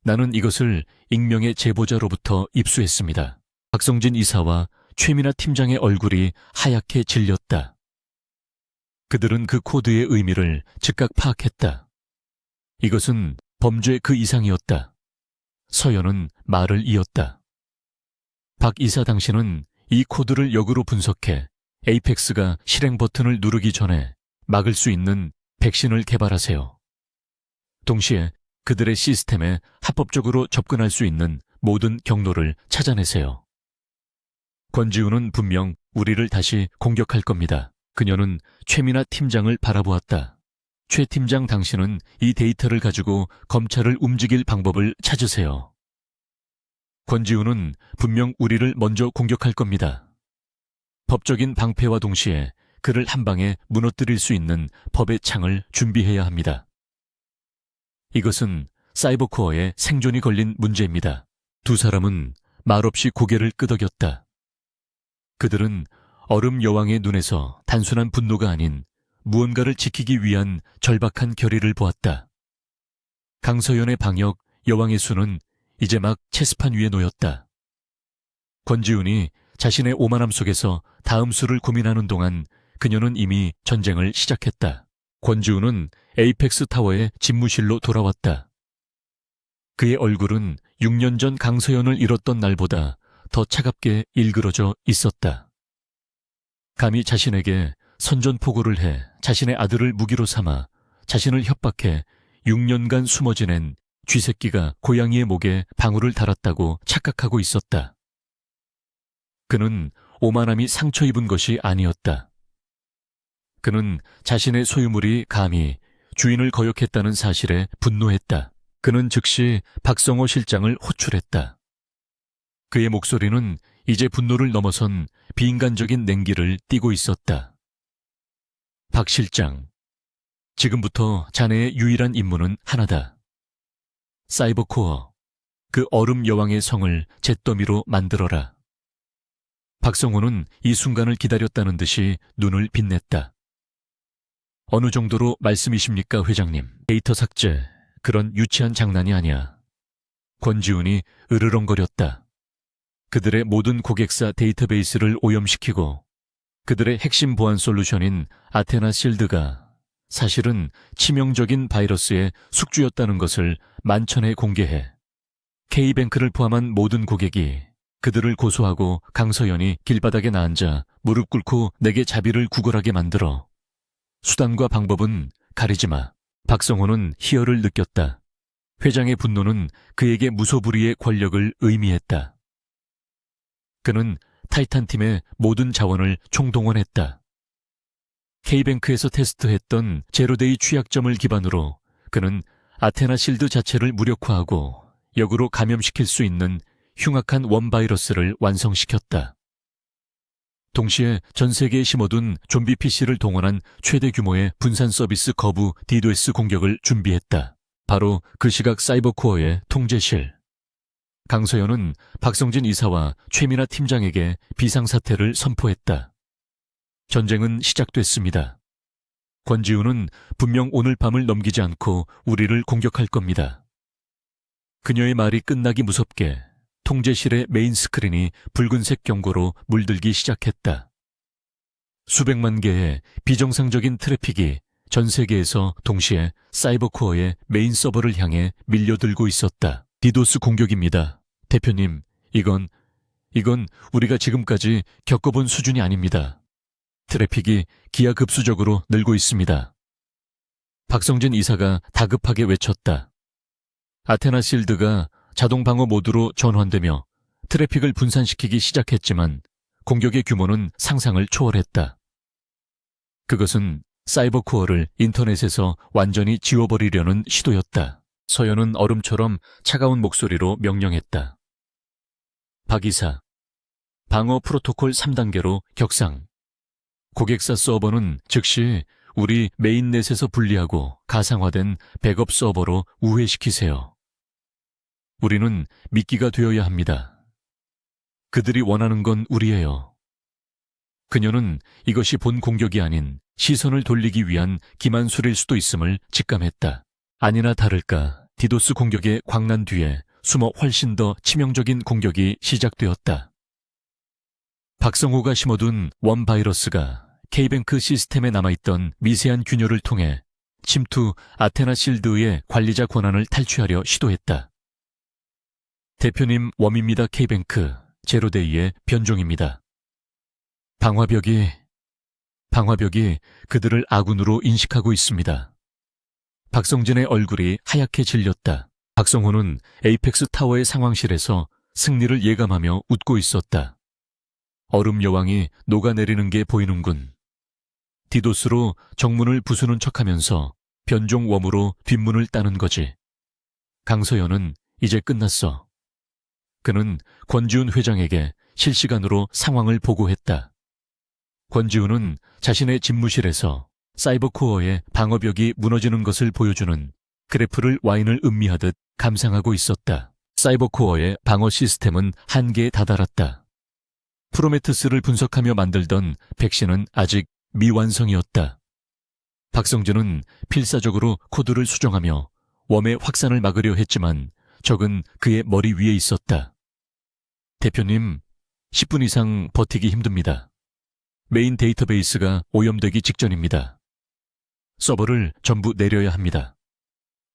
[SPEAKER 1] 나는 이것을 익명의 제보자로부터 입수했습니다. 박성진 이사와 최민아 팀장의 얼굴이 하얗게 질렸다. 그들은 그 코드의 의미를 즉각 파악했다. 이것은 범죄 그 이상이었다. 서연은 말을 이었다. 박 이사 당신은 이 코드를 역으로 분석해 에이펙스가 실행 버튼을 누르기 전에 막을 수 있는 백신을 개발하세요. 동시에 그들의 시스템에 합법적으로 접근할 수 있는 모든 경로를 찾아내세요. 권지우는 분명 우리를 다시 공격할 겁니다. 그녀는 최민아 팀장을 바라보았다. 최 팀장 당신은 이 데이터를 가지고 검찰을 움직일 방법을 찾으세요. 권지우는 분명 우리를 먼저 공격할 겁니다. 법적인 방패와 동시에 그를 한 방에 무너뜨릴 수 있는 법의 창을 준비해야 합니다. 이것은 사이버코어의 생존이 걸린 문제입니다. 두 사람은 말없이 고개를 끄덕였다. 그들은 얼음 여왕의 눈에서 단순한 분노가 아닌 무언가를 지키기 위한 절박한 결의를 보았다. 강서연의 방역, 여왕의 수는 이제 막 체스판 위에 놓였다. 권지훈이 자신의 오만함 속에서 다음 수를 고민하는 동안 그녀는 이미 전쟁을 시작했다. 권지훈은 에이펙스 타워의 집무실로 돌아왔다. 그의 얼굴은 6년 전 강서연을 잃었던 날보다 더 차갑게 일그러져 있었다. 감히 자신에게 선전포고를 해 자신의 아들을 무기로 삼아 자신을 협박해 6년간 숨어 지낸 쥐새끼가 고양이의 목에 방울을 달았다고 착각하고 있었다. 그는 오만함이 상처 입은 것이 아니었다. 그는 자신의 소유물이 감히 주인을 거역했다는 사실에 분노했다. 그는 즉시 박성호 실장을 호출했다. 그의 목소리는 이제 분노를 넘어선 비인간적인 냉기를 띠고 있었다. 박 실장, 지금부터 자네의 유일한 임무는 하나다. 사이버코어, 그 얼음 여왕의 성을 잿더미로 만들어라. 박성호는 이 순간을 기다렸다는 듯이 눈을 빛냈다. 어느 정도로 말씀이십니까, 회장님? 데이터 삭제, 그런 유치한 장난이 아니야. 권지훈이 으르렁거렸다. 그들의 모든 고객사 데이터베이스를 오염시키고 그들의 핵심 보안 솔루션인 아테나 실드가 사실은 치명적인 바이러스의 숙주였다는 것을 만천에 공개해 K뱅크를 포함한 모든 고객이 그들을 고소하고 강서연이 길바닥에 나앉아 무릎 꿇고 내게 자비를 구걸하게 만들어. 수단과 방법은 가리지 마. 박성호는 희열을 느꼈다. 회장의 분노는 그에게 무소불위의 권력을 의미했다. 그는 타이탄팀의 모든 자원을 총동원했다. K뱅크에서 테스트했던 제로데이 취약점을 기반으로 그는 아테나 실드 자체를 무력화하고 역으로 감염시킬 수 있는 흉악한 원바이러스를 완성시켰다. 동시에 전 세계에 심어둔 좀비 PC를 동원한 최대 규모의 분산 서비스 거부 DDoS 공격을 준비했다. 바로 그 시각 사이버코어의 통제실. 강서연은 박성진 이사와 최민아 팀장에게 비상사태를 선포했다. 전쟁은 시작됐습니다. 권지훈은 분명 오늘 밤을 넘기지 않고 우리를 공격할 겁니다. 그녀의 말이 끝나기 무섭게 통제실의 메인 스크린이 붉은색 경고로 물들기 시작했다. 수백만 개의 비정상적인 트래픽이 전 세계에서 동시에 사이버코어의 메인 서버를 향해 밀려들고 있었다. 디도스 공격입니다. 대표님, 이건 우리가 지금까지 겪어본 수준이 아닙니다. 트래픽이 기하급수적으로 늘고 있습니다. 박성진 이사가 다급하게 외쳤다. 아테나 실드가 자동 방어 모드로 전환되며 트래픽을 분산시키기 시작했지만 공격의 규모는 상상을 초월했다. 그것은 사이버코어를 인터넷에서 완전히 지워버리려는 시도였다. 서연은 얼음처럼 차가운 목소리로 명령했다. 박 이사, 방어 프로토콜 3단계로 격상. 고객사 서버는 즉시 우리 메인넷에서 분리하고 가상화된 백업 서버로 우회시키세요. 우리는 미끼가 되어야 합니다. 그들이 원하는 건 우리예요. 그녀는 이것이 본 공격이 아닌 시선을 돌리기 위한 기만술일 수도 있음을 직감했다. 아니나 다를까 디도스 공격의 광란 뒤에 숨어 훨씬 더 치명적인 공격이 시작되었다. 박성호가 심어둔 원 바이러스가 K뱅크 시스템에 남아있던 미세한 균열을 통해 침투 아테나 실드의 관리자 권한을 탈취하려 시도했다. 대표님 웜입니다. K뱅크 제로데이의 변종입니다. 방화벽이 그들을 아군으로 인식하고 있습니다. 박성진의 얼굴이 하얗게 질렸다. 박성호는 에이펙스 타워의 상황실에서 승리를 예감하며 웃고 있었다. 얼음 여왕이 녹아내리는 게 보이는군. 디도스로 정문을 부수는 척하면서 변종 웜으로 뒷문을 따는 거지. 강서연은 이제 끝났어. 그는 권지훈 회장에게 실시간으로 상황을 보고했다. 권지훈은 자신의 집무실에서 사이버코어의 방어벽이 무너지는 것을 보여주는 그래프를 와인을 음미하듯 감상하고 있었다. 사이버코어의 방어 시스템은 한계에 다다랐다. 프로메테스를 분석하며 만들던 백신은 아직 미완성이었다. 박성준은 필사적으로 코드를 수정하며 웜의 확산을 막으려 했지만 적은 그의 머리 위에 있었다. 대표님, 10분 이상 버티기 힘듭니다. 메인 데이터베이스가 오염되기 직전입니다. 서버를 전부 내려야 합니다.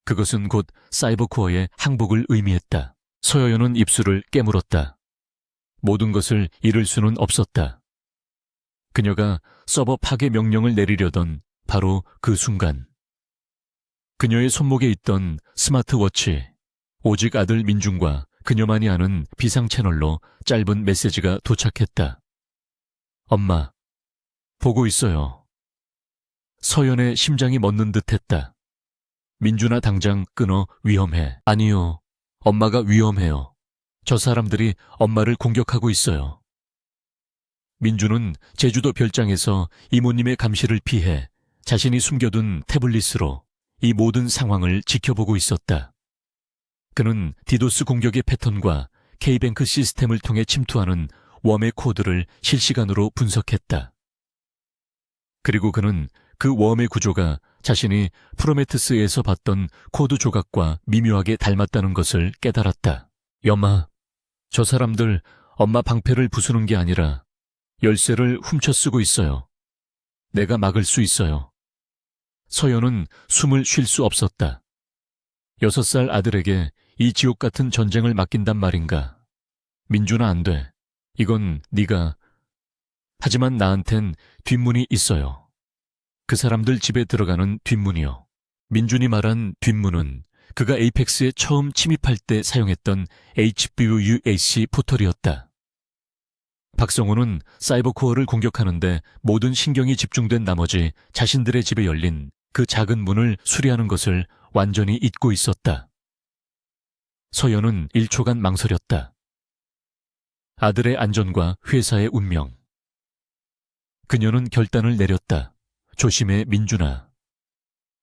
[SPEAKER 1] 그것은 곧 사이버코어의 항복을 의미했다. 서여연은 입술을 깨물었다. 모든 것을 잃을 수는 없었다. 그녀가 서버 파괴 명령을 내리려던 바로 그 순간 그녀의 손목에 있던 스마트워치, 오직 아들 민중과 그녀만이 아는 비상 채널로 짧은 메시지가 도착했다. 엄마, 보고 있어요. 서연의 심장이 멎는 듯했다. 민준아 당장 끊어. 위험해. 아니요, 엄마가 위험해요. 저 사람들이 엄마를 공격하고 있어요. 민준은 제주도 별장에서 이모님의 감시를 피해 자신이 숨겨둔 태블릿으로 이 모든 상황을 지켜보고 있었다. 그는 디도스 공격의 패턴과 K뱅크 시스템을 통해 침투하는 웜의 코드를 실시간으로 분석했다. 그리고 그는 그 웜의 구조가 자신이 프로메테스에서 봤던 코드 조각과 미묘하게 닮았다는 것을 깨달았다. 엄마, 저 사람들 엄마 방패를 부수는 게 아니라 열쇠를 훔쳐 쓰고 있어요. 내가 막을 수 있어요. 서연은 숨을 쉴 수 없었다. 6살 아들에게 이 지옥 같은 전쟁을 맡긴단 말인가. 민준아, 안 돼. 이건 네가. 하지만 나한텐 뒷문이 있어요. 그 사람들 집에 들어가는 뒷문이요. 민준이 말한 뒷문은 그가 에이펙스에 처음 침입할 때 사용했던 HVUAC 포털이었다. 박성호는 사이버코어를 공격하는데 모든 신경이 집중된 나머지 자신들의 집에 열린 그 작은 문을 수리하는 것을 완전히 잊고 있었다. 서연은 1초간 망설였다. 아들의 안전과 회사의 운명. 그녀는 결단을 내렸다. 조심해, 민준아.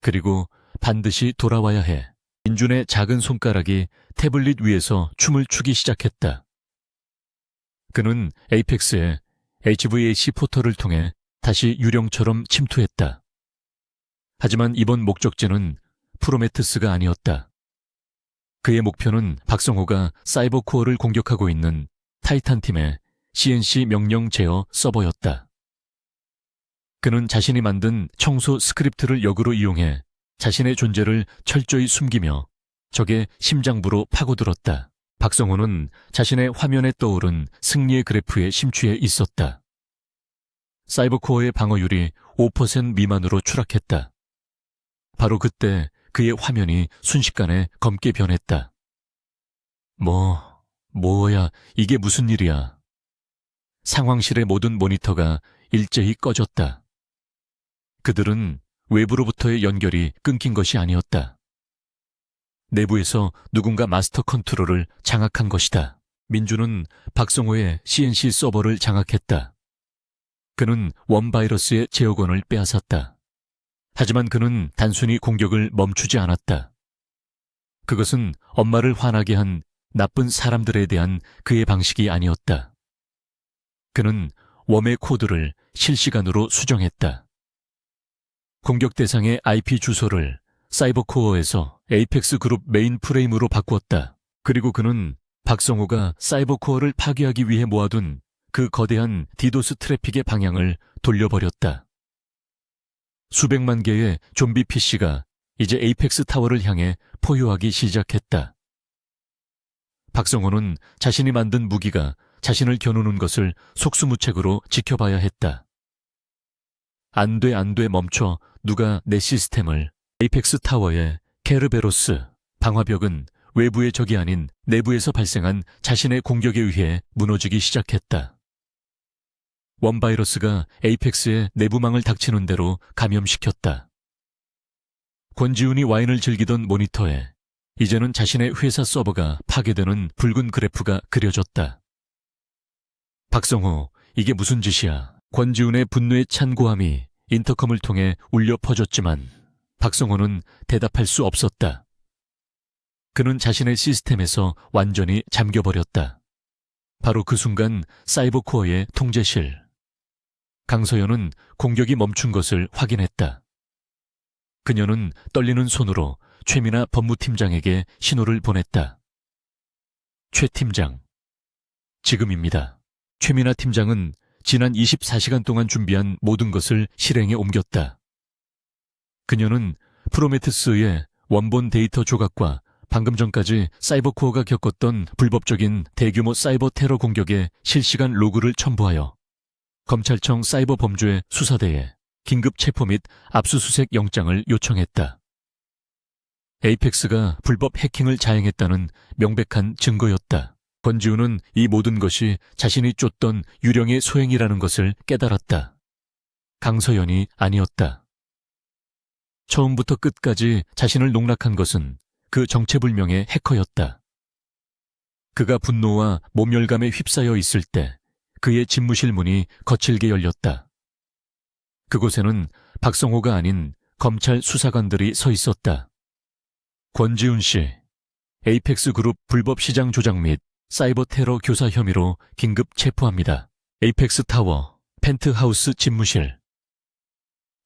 [SPEAKER 1] 그리고 반드시 돌아와야 해. 민준의 작은 손가락이 태블릿 위에서 춤을 추기 시작했다. 그는 에이펙스의 HVAC 포털을 통해 다시 유령처럼 침투했다. 하지만 이번 목적지는 프로메테스가 아니었다. 그의 목표는 박성호가 사이버코어를 공격하고 있는 타이탄팀의 CNC 명령 제어 서버였다. 그는 자신이 만든 청소 스크립트를 역으로 이용해 자신의 존재를 철저히 숨기며 적의 심장부로 파고들었다. 박성호는 자신의 화면에 떠오른 승리의 그래프에 심취해 있었다. 사이버코어의 방어율이 5% 미만으로 추락했다. 바로 그때 그의 화면이 순식간에 검게 변했다. 뭐야, 이게 무슨 일이야. 상황실의 모든 모니터가 일제히 꺼졌다. 그들은 외부로부터의 연결이 끊긴 것이 아니었다. 내부에서 누군가 마스터 컨트롤을 장악한 것이다. 민주는 박성호의 CNC 서버를 장악했다. 그는 원바이러스의 제어권을 빼앗았다. 하지만 그는 단순히 공격을 멈추지 않았다. 그것은 엄마를 화나게 한 나쁜 사람들에 대한 그의 방식이 아니었다. 그는 웜의 코드를 실시간으로 수정했다. 공격 대상의 IP 주소를 사이버코어에서 에이펙스 그룹 메인 프레임으로 바꾸었다. 그리고 그는 박성호가 사이버코어를 파괴하기 위해 모아둔 그 거대한 디도스 트래픽의 방향을 돌려버렸다. 수백만 개의 좀비 PC가 이제 에이펙스 타워를 향해 포효하기 시작했다. 박성호는 자신이 만든 무기가 자신을 겨누는 것을 속수무책으로 지켜봐야 했다. 안 돼 멈춰. 누가 내 시스템을. 에이펙스 타워의 케르베로스 방화벽은 외부의 적이 아닌 내부에서 발생한 자신의 공격에 의해 무너지기 시작했다. 원바이러스가 에이펙스의 내부망을 닥치는 대로 감염시켰다. 권지훈이 와인을 즐기던 모니터에 이제는 자신의 회사 서버가 파괴되는 붉은 그래프가 그려졌다. 박성호, 이게 무슨 짓이야. 권지훈의 분노에 찬 고함이 인터컴을 통해 울려 퍼졌지만 박성호는 대답할 수 없었다. 그는 자신의 시스템에서 완전히 잠겨버렸다. 바로 그 순간 사이버코어의 통제실. 강서연은 공격이 멈춘 것을 확인했다. 그녀는 떨리는 손으로 최민아 법무팀장에게 신호를 보냈다. 최 팀장, 지금입니다. 최민아 팀장은 지난 24시간 동안 준비한 모든 것을 실행에 옮겼다. 그녀는 프로메테스의 원본 데이터 조각과 방금 전까지 사이버코어가 겪었던 불법적인 대규모 사이버 테러 공격의 실시간 로그를 첨부하여 검찰청 사이버범죄 수사대에 긴급 체포 및 압수수색 영장을 요청했다. 에이펙스가 불법 해킹을 자행했다는 명백한 증거였다. 권지훈은 이 모든 것이 자신이 쫓던 유령의 소행이라는 것을 깨달았다. 강서연이 아니었다. 처음부터 끝까지 자신을 농락한 것은 그 정체불명의 해커였다. 그가 분노와 모멸감에 휩싸여 있을 때 그의 집무실 문이 거칠게 열렸다. 그곳에는 박성호가 아닌 검찰 수사관들이 서 있었다. 권지훈 씨, 에이펙스 그룹 불법 시장 조작 및 사이버 테러 교사 혐의로 긴급 체포합니다. 에이펙스 타워, 펜트하우스 집무실.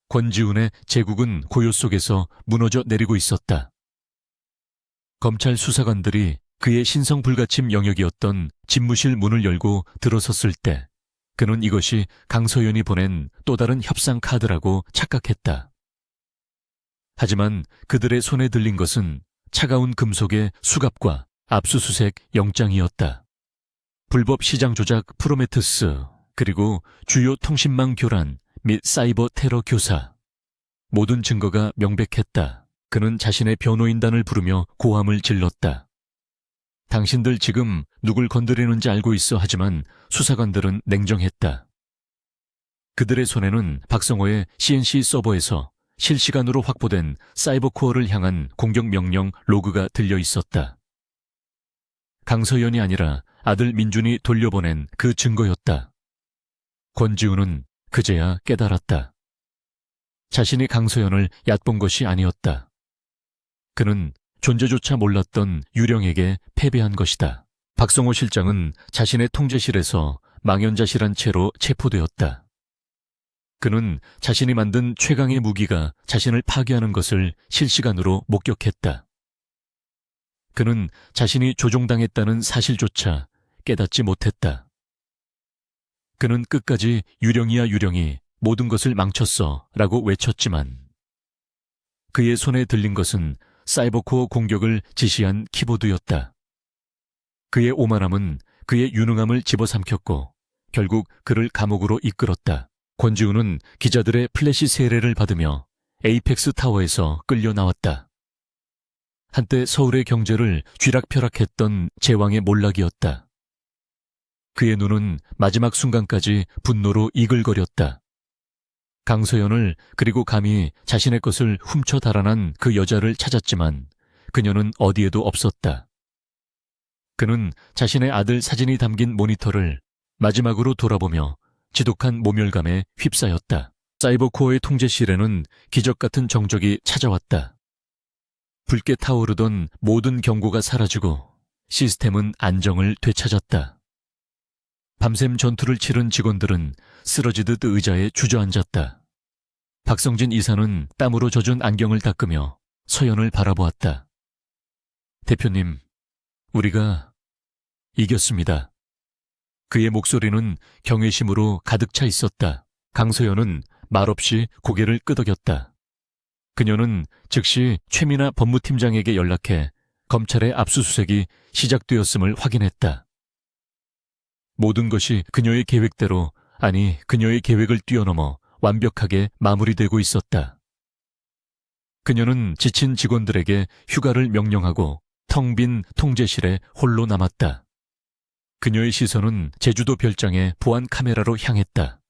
[SPEAKER 1] 권지훈의 제국은 고요 속에서 무너져 내리고 있었다. 검찰 수사관들이 그의 신성불가침 영역이었던 집무실 문을 열고 들어섰을 때 그는 이것이 강서연이 보낸 또 다른 협상 카드라고 착각했다. 하지만 그들의 손에 들린 것은 차가운 금속의 수갑과 압수수색 영장이었다. 불법 시장 조작 프로메테스, 그리고 주요 통신망 교란 및 사이버 테러 교사. 모든 증거가 명백했다. 그는 자신의 변호인단을 부르며 고함을 질렀다. 당신들 지금 누굴 건드리는지 알고 있어. 하지만 수사관들은 냉정했다. 그들의 손에는 박성호의 CNC 서버에서 실시간으로 확보된 사이버코어를 향한 공격 명령 로그가 들려 있었다. 강서연이 아니라 아들 민준이 돌려보낸 그 증거였다. 권지훈은 그제야 깨달았다. 자신이 강서연을 얕본 것이 아니었다. 그는 존재조차 몰랐던 유령에게 패배한 것이다. 박성호 실장은 자신의 통제실에서 망연자실한 채로 체포되었다. 그는 자신이 만든 최강의 무기가 자신을 파괴하는 것을 실시간으로 목격했다. 그는 자신이 조종당했다는 사실조차 깨닫지 못했다. 그는 끝까지 유령이야 유령이 모든 것을 망쳤어 라고 외쳤지만 그의 손에 들린 것은 사이버코어 공격을 지시한 키보드였다. 그의 오만함은 그의 유능함을 집어삼켰고 결국 그를 감옥으로 이끌었다. 권지훈은 기자들의 플래시 세례를 받으며 에이펙스 타워에서 끌려 나왔다. 한때 서울의 경제를 쥐락펴락했던 제왕의 몰락이었다. 그의 눈은 마지막 순간까지 분노로 이글거렸다. 강서연을 그리고 감히 자신의 것을 훔쳐 달아난 그 여자를 찾았지만 그녀는 어디에도 없었다. 그는 자신의 아들 사진이 담긴 모니터를 마지막으로 돌아보며 지독한 모멸감에 휩싸였다. 사이버코어의 통제실에는 기적같은 정적이 찾아왔다. 붉게 타오르던 모든 경고가 사라지고 시스템은 안정을 되찾았다. 밤샘 전투를 치른 직원들은 쓰러지듯 의자에 주저앉았다. 박성진 이사는 땀으로 젖은 안경을 닦으며 서연을 바라보았다. 대표님, 우리가 이겼습니다. 그의 목소리는 경외심으로 가득 차 있었다. 강서연은 말없이 고개를 끄덕였다. 그녀는 즉시 최민아 법무팀장에게 연락해 검찰의 압수수색이 시작되었음을 확인했다. 모든 것이 그녀의 계획대로, 아니 그녀의 계획을 뛰어넘어 완벽하게 마무리되고 있었다. 그녀는 지친 직원들에게 휴가를 명령하고 텅 빈 통제실에 홀로 남았다. 그녀의 시선은 제주도 별장의 보안 카메라로 향했다.